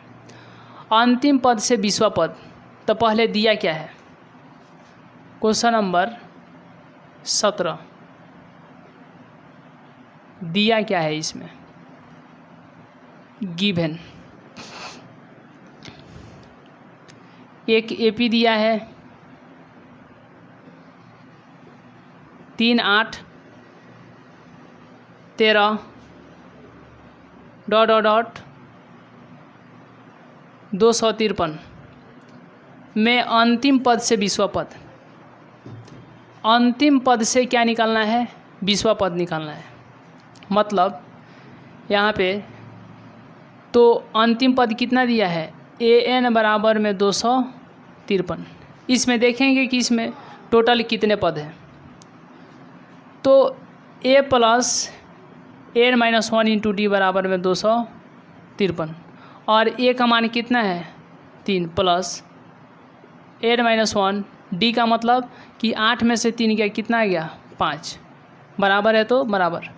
अंतिम पद से 20वां पद, तो पहले दिया क्या है? क्वेश्चन नंबर 17 दिया क्या है इसमें? गिवन एक AP दिया है 3, 8, 13 डॉट डॉट डॉट 253 में अंतिम पद से 20वां पद। अंतिम पद से क्या निकालना है? 20वां पद निकालना है। मतलब यहाँ पे तो अंतिम पद कितना दिया है? AN बराबर में 253। इसमें देखेंगे कि इसमें टोटल कितने पद हैं। तो A plus N-1 into D बराबर में 253 और A का मान कितना है? 3 प्लस N-1 D का मतलब कि 8 में से 3 गया, कितना आ गया? 5 बराबर है, तो बराबर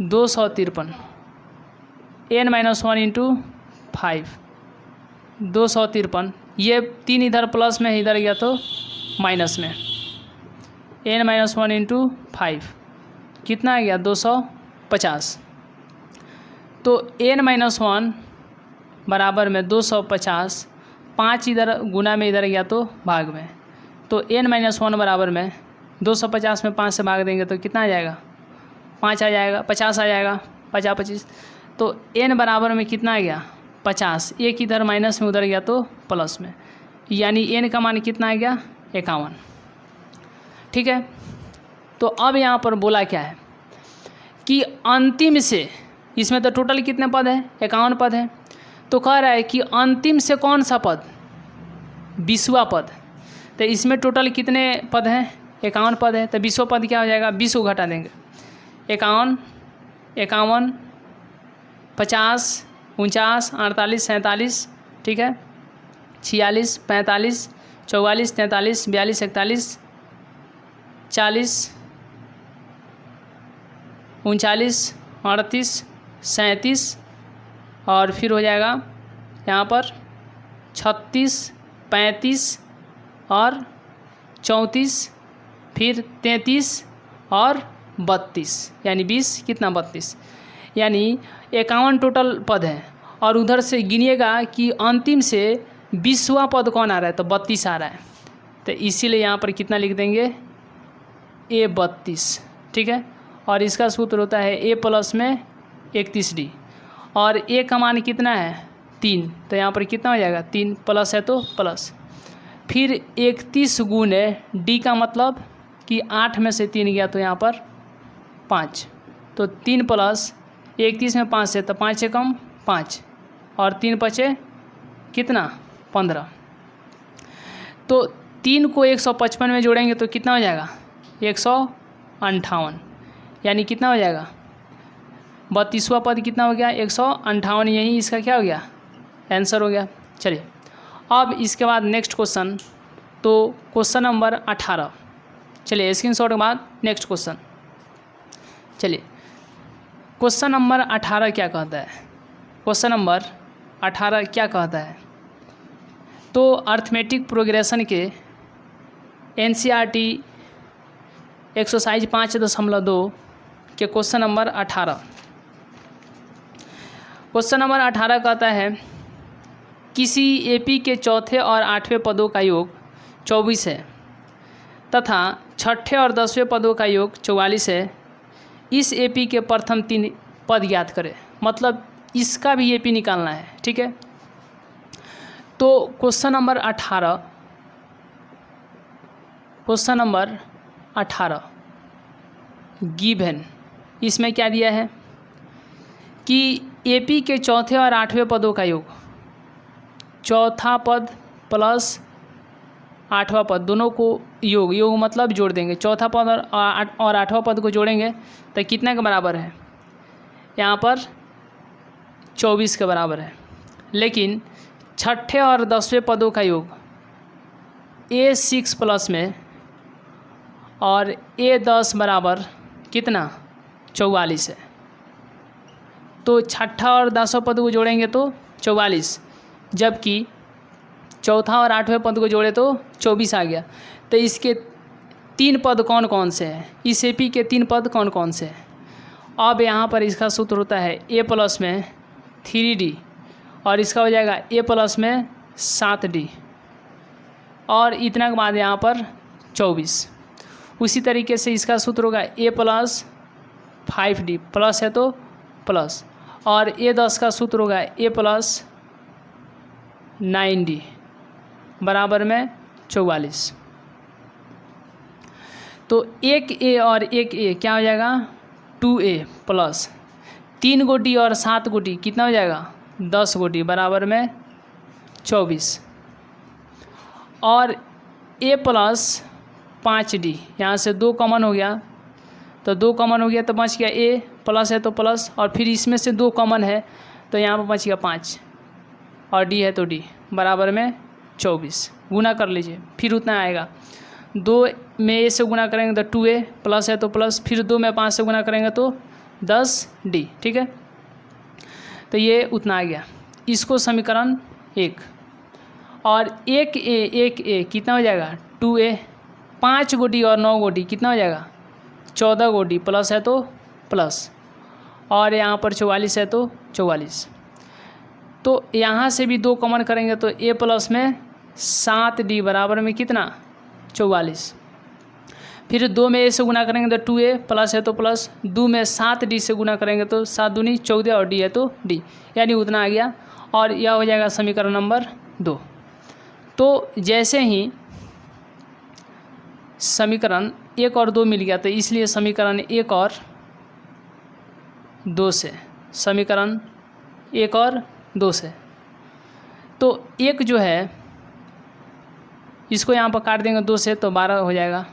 253 N-1 इंटू 5 253। ये 3 इधर प्लस में, इधर गया तो माइनस में। N-1 इंटू 5 कितना आ गया? 250। तो N-1 बराबर में 250, 5 इधर गुना में, इधर गया तो भाग में। तो N-1 बराबर में 250 में 5 से भाग देंगे तो कितना आ जाएगा? 5 आ जाएगा, 50 आ जाएगा, 50 25। तो N बराबर में कितना आ गया? 50। एक इधर माइनस में, उधर गया तो प्लस में, यानी N का मान कितना आ गया? 51। ठीक है। तो अब यहाँ पर बोला क्या है कि अंतिम से, इसमें तो टोटल कितने पद है? 51 पद है। तो कह रहा है कि अंतिम से कौन सा पद? 20वां पद। तो इसमें टोटल कितने पद हैं? 51 पद है। तो 20वां पद क्या हो जाएगा? 20 को घटा देंगे। 51, 50, 49, 48, 47, ठीक है, 46, 45, 44, 43, 42, 41, 40, 39, 38, 37 और फिर हो जाएगा यहाँ पर 36, 35 और 34, फिर 33 और 32, यानी 20 कितना? 32, यानी 51 टोटल पद है। और उधर से गिनिएगा कि अंतिम से 20वां पद कौन आ रहा है? तो 32 आ रहा है। तो इसीलिए यहाँ पर कितना लिख देंगे? A 32, ठीक है। और इसका सूत्र होता है A प्लस में 31D और A का मान कितना है? 3। तो यहाँ पर कितना हो जाएगा? 3 प्लस है तो प्लस, फिर 31 गुने D का मतलब कि 8 में से 3 गया तो यहाँ पर 5। तो 3 प्लस 31 में 5 है तो 5 से कम 5 और 3 बचे कितना? 15। तो 3 को 155 में जोड़ेंगे तो कितना हो जाएगा? 158, यानी कितना हो जाएगा? 32वां पद कितना हो गया? 158। यही इसका क्या हो गया? आंसर हो गया। चलिए अब इसके बाद नेक्स्ट क्वेश्चन, तो क्वेश्चन नंबर 18। चलिए स्क्रीनशॉट के बाद नेक्स्ट क्वेश्चन। चलिए क्वेश्चन नंबर 18 क्या कहता है? क्वेश्चन नंबर 18 क्या कहता है? तो अर्थमेटिक प्रोग्रेशन के NCERT एक्सरसाइज 5.2 के क्वेश्चन नंबर 18। क्वेश्चन नंबर 18 कहता है किसी AP के चौथे और 8वें पदों का योग 24 है तथा छठे और 10वें पदों का योग 44 है। इस AP के प्रथम 3 पद ज्ञात करें। मतलब इसका भी AP निकालना है, ठीक है। तो क्वेश्चन नंबर 18 गिवन, इसमें क्या दिया है कि AP के चौथे और आठवें पदों का योग, चौथा पद प्लस आठवां पद दोनों को योग मतलब जोड़ देंगे। चौथा पद और आठवां पद को जोड़ेंगे तो कितने के बराबर है, यहाँ पर 24 के बराबर है। लेकिन छठे और 10वें पदों का योग A6 प्लस में और A10 बराबर कितना 44 है। तो छठा और 10वां पद को जोड़ेंगे तो 44, जबकि चौथा और आठवें पद को जोड़े तो 24 आ गया। तो इसके 3 पद कौन कौन से हैं, इस AP के 3 पद कौन कौन से हैं। अब यहाँ पर इसका सूत्र होता है A प्लस में 3D और इसका हो जाएगा A प्लस में 7D और इतना के बाद यहाँ पर 24। उसी तरीके से इसका सूत्र होगा A प्लस 5D, प्लस है तो प्लस, और A10 का सूत्र होगा A प्लस 9D बराबर में 44। तो एक A और एक A क्या हो जाएगा 2A प्लस 3 गो D और 7 गो D कितना हो जाएगा 10 गो D बराबर में 24, और A प्लस 5D, यहाँ से 2 कॉमन हो गया तो 2 कॉमन हो गया तो बच गया A, प्लस है तो प्लस, और फिर इसमें से 2 कॉमन है तो यहाँ पर बच गया 5 और D है तो D बराबर में 24। गुना कर लीजिए फिर उतना आएगा। 2 में A से गुना करेंगे तो 2A, प्लस है तो प्लस, फिर 2 में 5 से गुना करेंगे तो 10D। ठीक है, तो ये उतना आ गया। इसको समीकरण 1 और 1A कितना हो जाएगा 2A, 5 गो D और 9 गो D कितना हो जाएगा 14 गो D, प्लस है तो प्लस, और यहाँ पर 44 है तो 44। तो यहाँ से भी 2 कॉमन करेंगे तो A प्लस में 7D बराबर में कितना 44। फिर 2 में A से गुना करेंगे तो 2A, प्लस है तो प्लस, 2 में 7D से गुना करेंगे तो 7 दूनी 14 और D है तो D, यानी उतना आ गया, और यह हो जाएगा समीकरण नंबर 2। तो जैसे ही समीकरण 1 और 2 मिल गया तो इसलिए समीकरण 1 और 2 से, समीकरण 1 और 2 से, तो 1 जो है इसको यहाँ पर काट देंगे 2 से तो 12 हो जाएगा,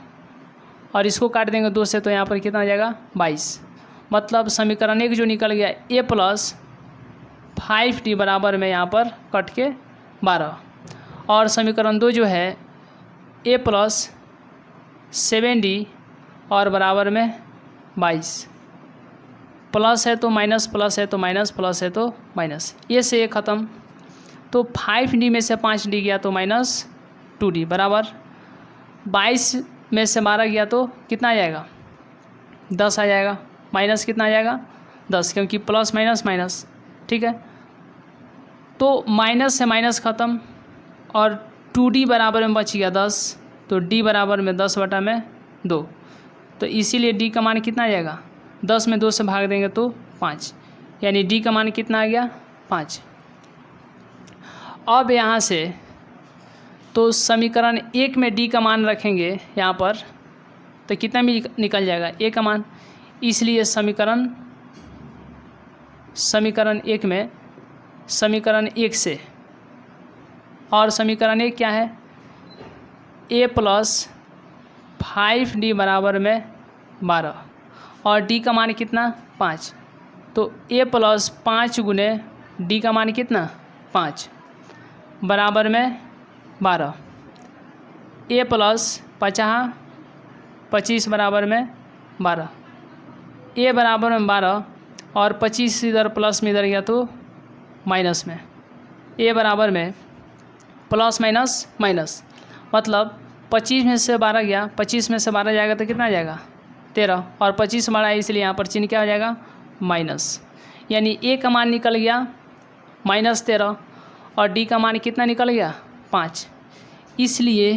और इसको काट देंगे 2 से तो यहाँ पर कितना आ जाएगा 22। मतलब समीकरण 1 जो निकल गया A प्लस 5D बराबर में यहाँ पर कट के 12, और समीकरण 2 जो है A प्लस 7D और बराबर में 22। प्लस है तो माइनस, प्लस है तो माइनस, प्लस है तो माइनस, ये से ये ख़त्म। तो 5D में से 5D गया तो माइनस 2D बराबर 22 में से 12 गया तो कितना आ जाएगा 10 आ जाएगा, माइनस कितना आ जाएगा 10, क्योंकि प्लस माइनस माइनस। ठीक है, तो माइनस से माइनस ख़त्म, और 2D बराबर में बच गया 10, तो D बराबर में 10/2। तो इसीलिए D का मान कितना आ जाएगा 10 में 2 से भाग देंगे तो 5, यानी D का मान कितना आ गया 5। अब यहाँ से तो समीकरण 1 में D का मान रखेंगे यहाँ पर तो कितना भी निकल जाएगा A का मान, इसलिए समीकरण 1 में समीकरण 1 से, और समीकरण 1 क्या है A प्लस 5D बराबर में 12 और D का मान कितना 5, तो A प्लस 5 गुने D का मान कितना 5 बराबर में 12, A प्लस 25 बराबर में 12, A बराबर में 12 और 25 इधर प्लस में इधर गया तो माइनस में, A बराबर में प्लस माइनस माइनस, मतलब 25 में से 12 गया, 25 में से 12 जाएगा तो कितना आ जाएगा 13, और 25 बड़ा है इसलिए यहाँ पर चिन्ह क्या हो जाएगा माइनस, यानी A का मान निकल गया -13 और D का मान कितना निकल गया 5। इसलिए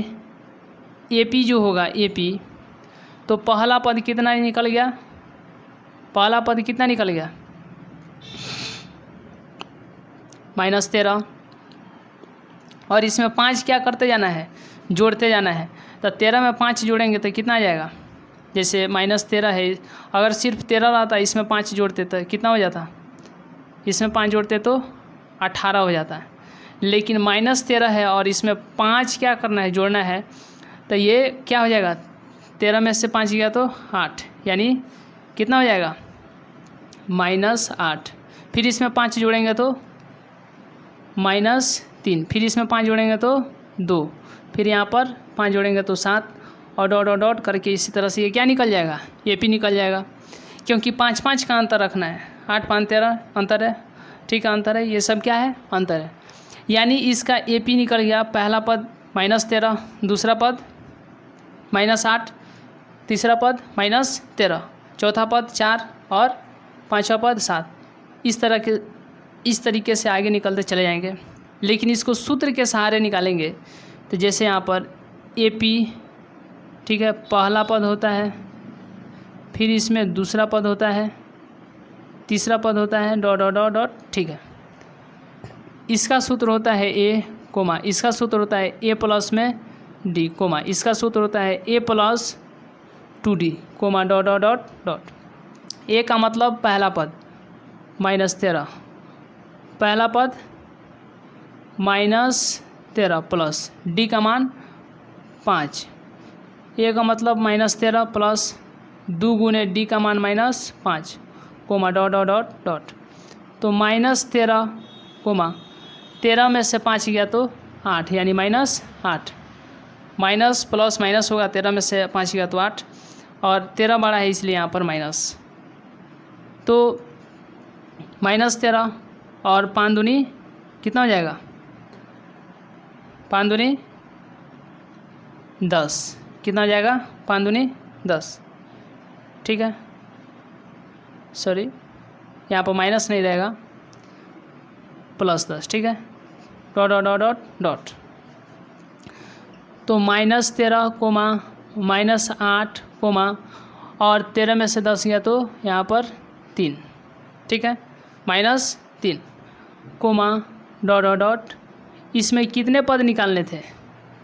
AP जो होगा AP, तो पहला पद कितना निकल गया, पहला पद कितना निकल गया -13, और इसमें 5 क्या करते जाना है जोड़ते जाना है, तो 13 में 5 जोड़ेंगे तो कितना आ जाएगा, जैसे -13 है, अगर सिर्फ 13 रहता इसमें 5 जोड़ते तो कितना हो जाता इसमें 5 जोड़ते तो 18 हो जाता है। लेकिन -13 है और इसमें 5 क्या करना है, जोड़ना है, तो ये क्या हो जाएगा, 13 में से 5 गया तो 8, यानी कितना हो जाएगा -8। फिर इसमें 5 जोड़ेंगे तो -3, फिर इसमें 5 जोड़ेंगे तो 2, फिर यहाँ पर 5 जोड़ेंगे तो 7 और डॉट डॉट डॉट करके इसी तरह से ये क्या निकल जाएगा, AP निकल जाएगा, क्योंकि 5-5 का अंतर रखना है। 8 5 13 अंतर है, ठीक है, अंतर है, ये सब क्या है, अंतर है। यानी इसका AP निकल गया, पहला पद -13, दूसरा पद -8, तीसरा पद -13, चौथा पद 4 और पांचवा पद 7। इस तरीके से आगे निकलते चले जाएंगे। लेकिन इसको सूत्र के सहारे निकालेंगे तो जैसे यहाँ पर AP, ठीक है, पहला पद होता है, फिर इसमें दूसरा पद होता है, तीसरा पद होता है, डॉट डॉट डॉट डॉट, ठीक है। इसका सूत्र होता है A, इसका सूत्र होता है A प्लस में D, इसका सूत्र होता है A plus 2D, dot dot dot dot. A का मतलब पहला पद -13, पहला पद -13 प्लस D का मान 5। A का मतलब -13 प्लस 2 गुने D का मान -5, डॉट डॉट डॉट डॉट। तो -13, 13 में से 5 गया तो 8, यानी -8, माइनस प्लस माइनस होगा, 13 में से 5 गया तो 8, और 13 बड़ा है इसलिए यहाँ पर माइनस, तो -13 और 5 दूनी कितना हो जाएगा, 5 दूनी 10, कितना हो जाएगा, 5 दूनी 10, ठीक है, सॉरी यहाँ पर माइनस नहीं रहेगा, +10, ठीक है, dot dot dot dot dot. तो -13, -8, और 13 में से 10 गया तो यहाँ पर 3, ठीक है, -3, डॉट डॉट डॉट। इसमें कितने पद निकालने थे,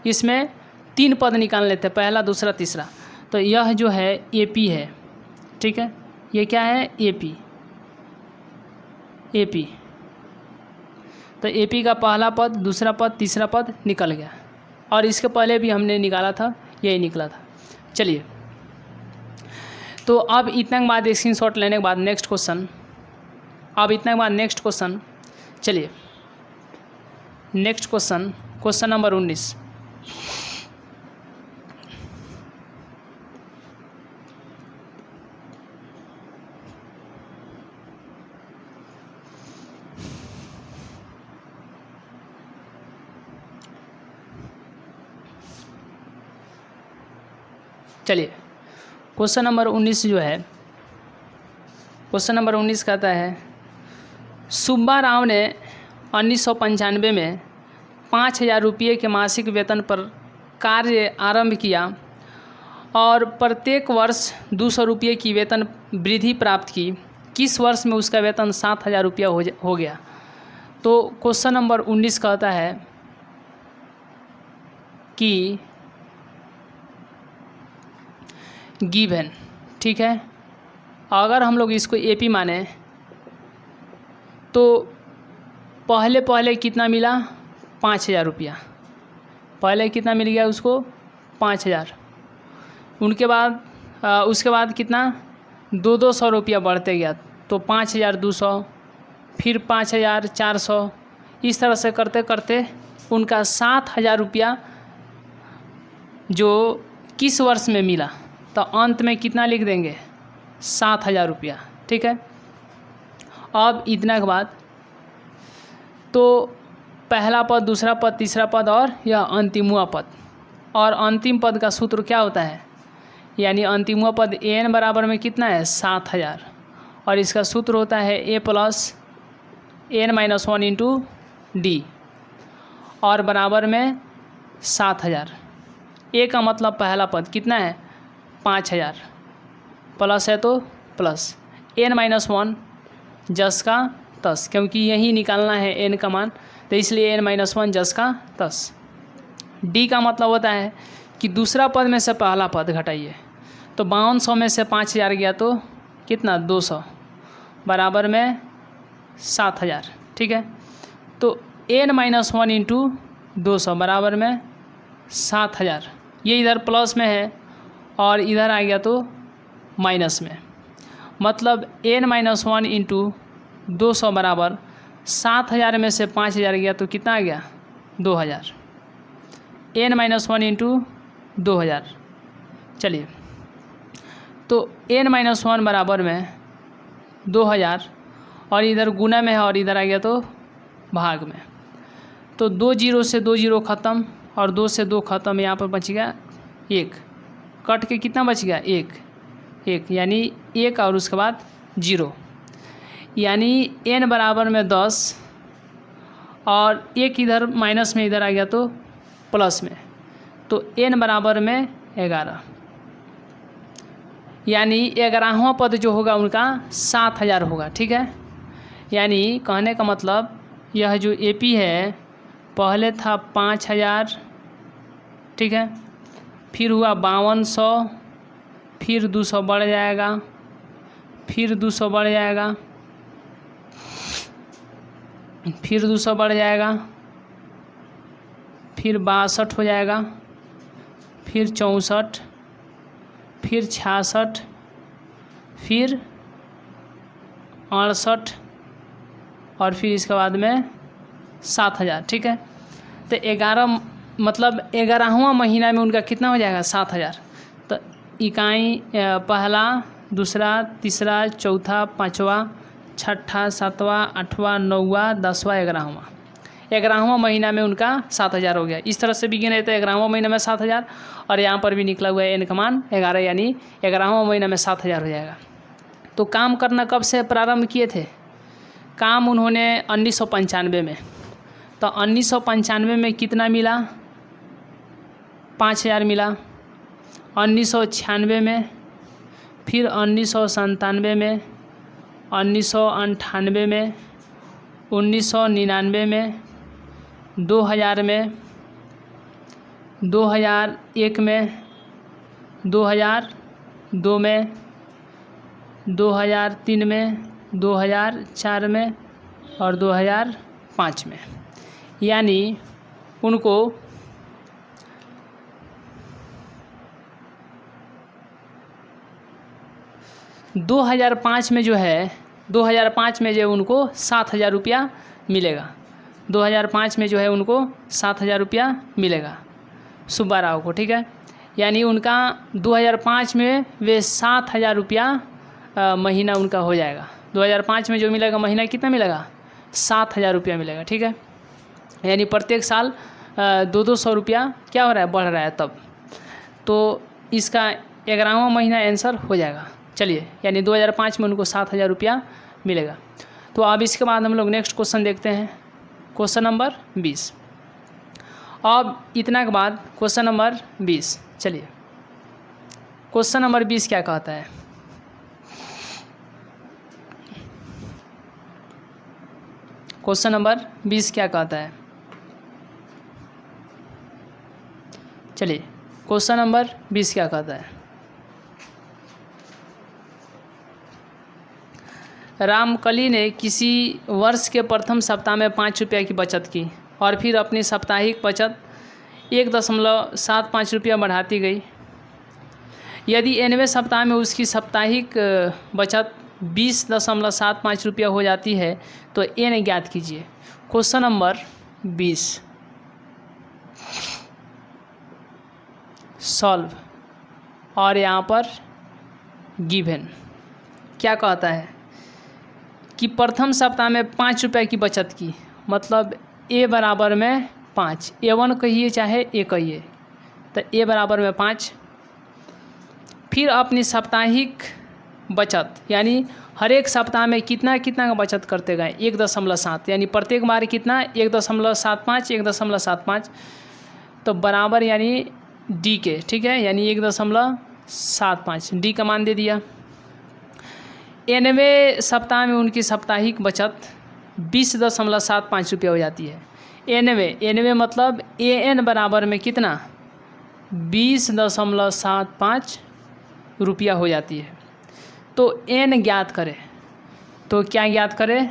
इसमें 3 पद निकालने थे, पहला दूसरा तीसरा। तो यह जो है AP है, ठीक है, ये क्या है, AP। तो AP का पहला पद, दूसरा पद, तीसरा पद निकल गया, और इसके पहले भी हमने निकाला था, यही निकला था। चलिए, तो अब इतना के बाद स्क्रीनशॉट लेने के बाद नेक्स्ट क्वेश्चन, चलिए नेक्स्ट क्वेश्चन नंबर 19। चलिए, क्वेश्चन नंबर 19 जो है, क्वेश्चन नंबर 19 कहता है, सुब्बा राव ने 1995 में 5,000 रुपये के मासिक वेतन पर कार्य आरंभ किया और प्रत्येक वर्ष 200 रुपये की वेतन वृद्धि प्राप्त की। किस वर्ष में उसका वेतन 7,000 रुपया हो गया? तो क्वेश्चन नंबर 19 कहता है कि गिवन, ठीक है, अगर हम लोग इसको AP माने तो पहले कितना मिला, 5,000 रुपया, पहले कितना मिल गया उसको, 5,000। उनके बाद उसके बाद कितना, 200 रुपया बढ़ते गया, तो 5,200, फिर 5,400, इस तरह से करते करते उनका 7,000 रुपया जो किस वर्ष में मिला, तो अंत में कितना लिख देंगे, 7,000 रुपया, ठीक है। अब इतना के बाद तो पहला पद, दूसरा पद, तीसरा पद और यह अंतिमवा पद, और अंतिम पद का सूत्र क्या होता है, यानी अंतिमवा पद n बराबर में कितना है, 7,000, और इसका सूत्र होता है A plus n-1 into D, और बराबर में 7,000। A का मतलब पहला पद कितना है, 5,000, प्लस है तो प्लस n-1 जस का तस, क्योंकि यही निकालना है n का मान, तो इसलिए n-1 जस का तस। D का मतलब होता है कि दूसरा पद में से पहला पद घटाइए, तो 5200 में से 5,000 गया तो कितना, 200, बराबर में 7000, ठीक है। तो n-1 इंटू 200 बराबर में 7000, ये इधर प्लस में है और इधर आ गया तो माइनस में, मतलब n-1 इंटू 200 बराबर 7000 में से 5000 गया तो कितना आ गया 2000, n-1 इंटू 2000। चलिए, तो n-1 बराबर में 2000 और इधर गुना में है और इधर आ गया तो भाग में, तो 2 जीरो से 2 जीरो ख़त्म और 2 से 2 ख़त्म, यहाँ पर बच गया 1, कट के कितना बच गया 1, यानी 1 और उसके बाद 0, यानी n बराबर में 10 और 1 इधर माइनस में इधर आ गया तो प्लस में, तो n बराबर में 11, यानी 11वां पद जो होगा उनका 7000 होगा, ठीक है। यानी कहने का मतलब यह जो AP है पहले था 5000, ठीक है, फिर हुआ 5200, फिर 200 बढ़ जाएगा, फिर 200 बढ़ जाएगा, फिर 200 बढ़ जाएगा, फिर 62 हो जाएगा, फिर 64, फिर 66, फिर 68 और फिर इसके बाद में 7000, ठीक है। तो 11 मतलब 11वां महीना में उनका कितना हो जाएगा 7000। तो इकाई पहला, दूसरा, तीसरा, चौथा, पाँचवा, छठा, सातवां, आठवां, नौवां, 10वां, 11वां महीना में उनका 7000 हो गया। इस तरह से बिगिन है तो 11वां महीना में 7000 और यहाँ पर भी निकला हुआ है n का मान 11, यानी 11वां महीना में 7000 हो जाएगा। तो काम करना कब से प्रारंभ किए थे? काम उन्होंने 1995 में, तो 1995 में कितना मिला 5000 मिला, 1996 में, फिर 1997 में, 1998 में, 1999 में, 2000 में, 2001 में, 2002 में, 2003 में, 2004 में और 2005 में, यानी उनको 2005 में जो है 2005 में जो उनको 7000 रुपया मिलेगा, 2005 में जो है उनको 7000 रुपया मिलेगा सुब्बा राव को, ठीक है। यानी उनका 2005 में वे 7000 रुपया महीना उनका हो जाएगा। 2005 में जो मिलेगा महीना कितना मिलेगा 7000 रुपया मिलेगा, ठीक है। यानी प्रत्येक साल 200 रुपया क्या हो रहा है बढ़ रहा है तब, तो इसका 11वां महीना आंसर हो जाएगा। चलिए, यानी 2005 में उनको 7000 रुपया मिलेगा। तो अब इसके बाद हम लोग नेक्स्ट क्वेश्चन देखते हैं, क्वेश्चन नंबर 20। अब इतना के बाद क्वेश्चन नंबर 20, चलिए क्वेश्चन नंबर 20 क्या कहता है? क्वेश्चन नंबर 20 क्या कहता है? चलिए क्वेश्चन नंबर 20 क्या कहता है? रामकली ने किसी वर्ष के प्रथम सप्ताह में 5 रुपये की बचत की और फिर अपनी साप्ताहिक बचत 1.75 रुपया बढ़ाती गई। यदि 90वें सप्ताह में उसकी साप्ताहिक बचत 20.75 रुपया हो जाती है तो n ज्ञात कीजिए। क्वेश्चन नंबर 20 सॉल्व, और यहाँ पर गिवन क्या कहता है कि प्रथम सप्ताह में 5 रुपये की बचत की, मतलब a बराबर में 5, A1 कहिए चाहे a कहिए, तो a बराबर में 5। फिर अपनी साप्ताहिक बचत, यानी हर एक सप्ताह में कितना कितना का बचत करते गए 1.7, यानी प्रत्येक बार कितना 1.75 1.75, तो बराबर यानी d के, ठीक है, यानी 1.75 d का मान दे दिया। 90वें सप्ताह में उनकी साप्ताहिक बचत 20.75 रुपया हो जाती है। 90 मतलब an बराबर में कितना 20.75 रुपया हो जाती है। तो n ज्ञात करें, तो क्या ज्ञात करें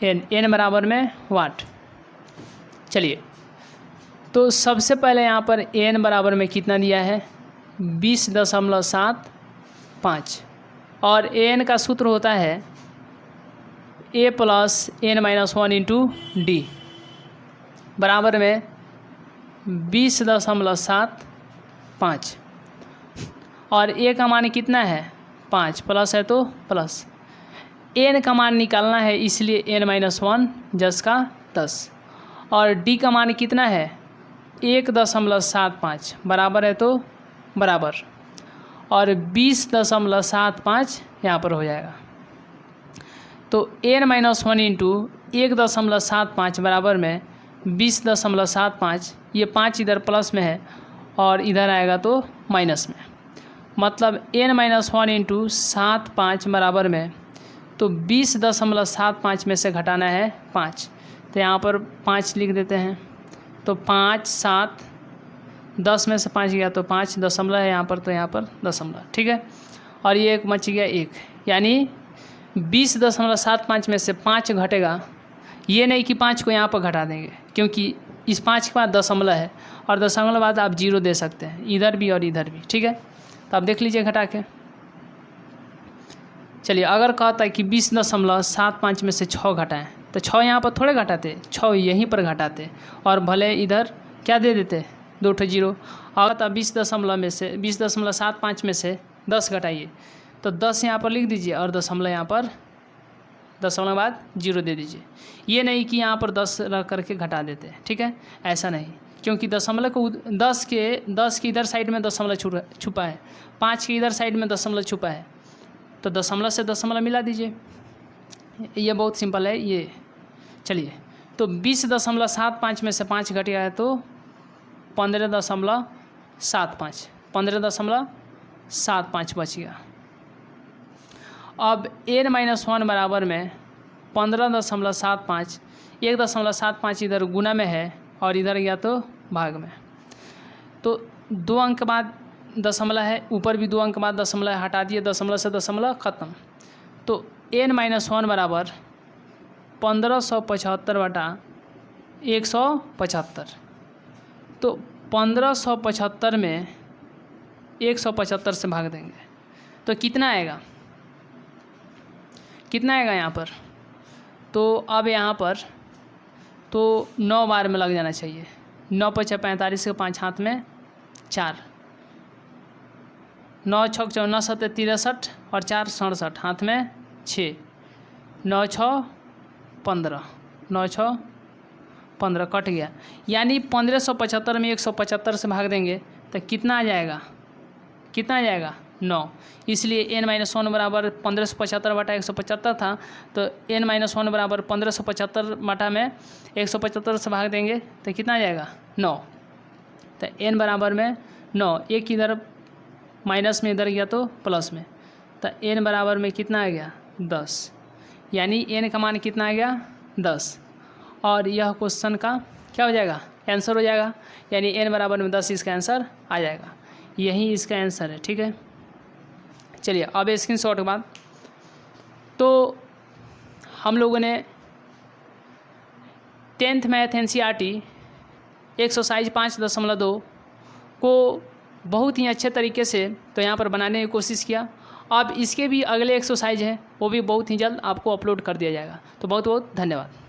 एन बराबर में वाट। चलिए, तो सबसे पहले यहाँ पर एन बराबर में कितना दिया है 20.75 और एन का सूत्र होता है a plus n minus 1 into d बराबर में 20.75 और ए का मान कितना है 5 प्लस है तो प्लस एन का मान निकालना है इसलिए एन माइनस 1 10 का 10 और डी का मान कितना है 1.75 बराबर है तो बराबर और 20.75 यहाँ पर हो जाएगा। तो एन माइनस 1 इंटू 1.75 बराबर में 20.75 ये 5 इधर प्लस में है और इधर आएगा तो माइनस में, मतलब एन माइनस 1 इंटू 75 बराबर में तो 20.75 में से घटाना है 5, तो यहाँ पर 5 लिख देते हैं। तो 5 7 10 में से 5 गया तो 5 दशमलव है यहाँ पर, तो यहाँ पर दशमलव, ठीक है। और ये एक बच गया 1, यानी 20.75 में से 5 घटेगा। ये नहीं कि 5 को यहाँ पर घटा देंगे, क्योंकि इस 5 के बाद दशमलव है और दशमलव बाद आप 0 दे सकते हैं इधर भी और इधर भी, ठीक है। तो आप देख लीजिए घटा के। चलिए, अगर कहता है कि 20.75 में से 6 घटाएं तो 6 यहाँ पर थोड़े घटाते, 6 यहीं पर घटाते और भले इधर क्या दे देते 2 ठो 0। अगर तो 20.75 में से 10 घटाइए तो 10 यहाँ पर लिख दीजिए और दशमलव यहाँ पर दशमलव बाद 0 दे दीजिए। ये नहीं कि यहाँ पर 10 रख करके घटा देते, ठीक है, ऐसा नहीं, क्योंकि दशमलव को 10 के इधर साइड में दशमलव छुपा है, 5 के इधर साइड में दशमलव छुपा है, तो दशमलव से दशमलव मिला दीजिए। ये बहुत सिंपल है ये। चलिए, तो 20.75 में से 5 घट गया है तो 15.75 बच गया। अब एन माइनस 1 बराबर में 15.75, 1.75 इधर गुना में है और इधर गया तो भाग में, तो 2 अंक के बाद दशमलव है, ऊपर भी 2 अंक के बाद दशमलव हटा दिए, दशमलव से दशमलव खत्म। तो एन माइनस 1 बराबर 1575 बटा 175। तो 1575 में 175 से भाग देंगे तो कितना आएगा यहाँ पर। तो अब यहाँ पर तो 9 बार में लग जाना चाहिए। 9 × 5 = 45 के 5 हाथ में 4, 9 × 6 = 14, 7 = 63 और 4 = 67, हाथ में 6, 9 × 6 = 15, 9 × 6 = 15 कट गया। यानी 1575 में 175 से भाग देंगे तो कितना आ जाएगा 9। इसलिए एन माइनस 1 बराबर 1575 बटा 175 था, तो एन माइनस 1 बराबर 1575 बटा में 175 से भाग देंगे तो कितना आ जाएगा 9। तो एन बराबर में 9, एक इधर माइनस में इधर गया तो प्लस में, तो एन बराबर में कितना आ गया 10, यानी एन का मान कितना आ गया 10। और यह क्वेश्चन का क्या हो जाएगा आंसर हो जाएगा, यानी एन बराबर में 10 इसका आंसर आ जाएगा। यही इसका आंसर है, ठीक है। चलिए, अब स्क्रीनशॉट के बाद तो हम लोगों ने 10th मैथ NCERT एक्सरसाइज 5.2 को बहुत ही अच्छे तरीके से तो यहाँ पर बनाने की कोशिश किया। अब इसके भी अगले एक्सरसाइज हैं, वो भी बहुत ही जल्द आपको अपलोड कर दिया जाएगा। तो बहुत बहुत धन्यवाद।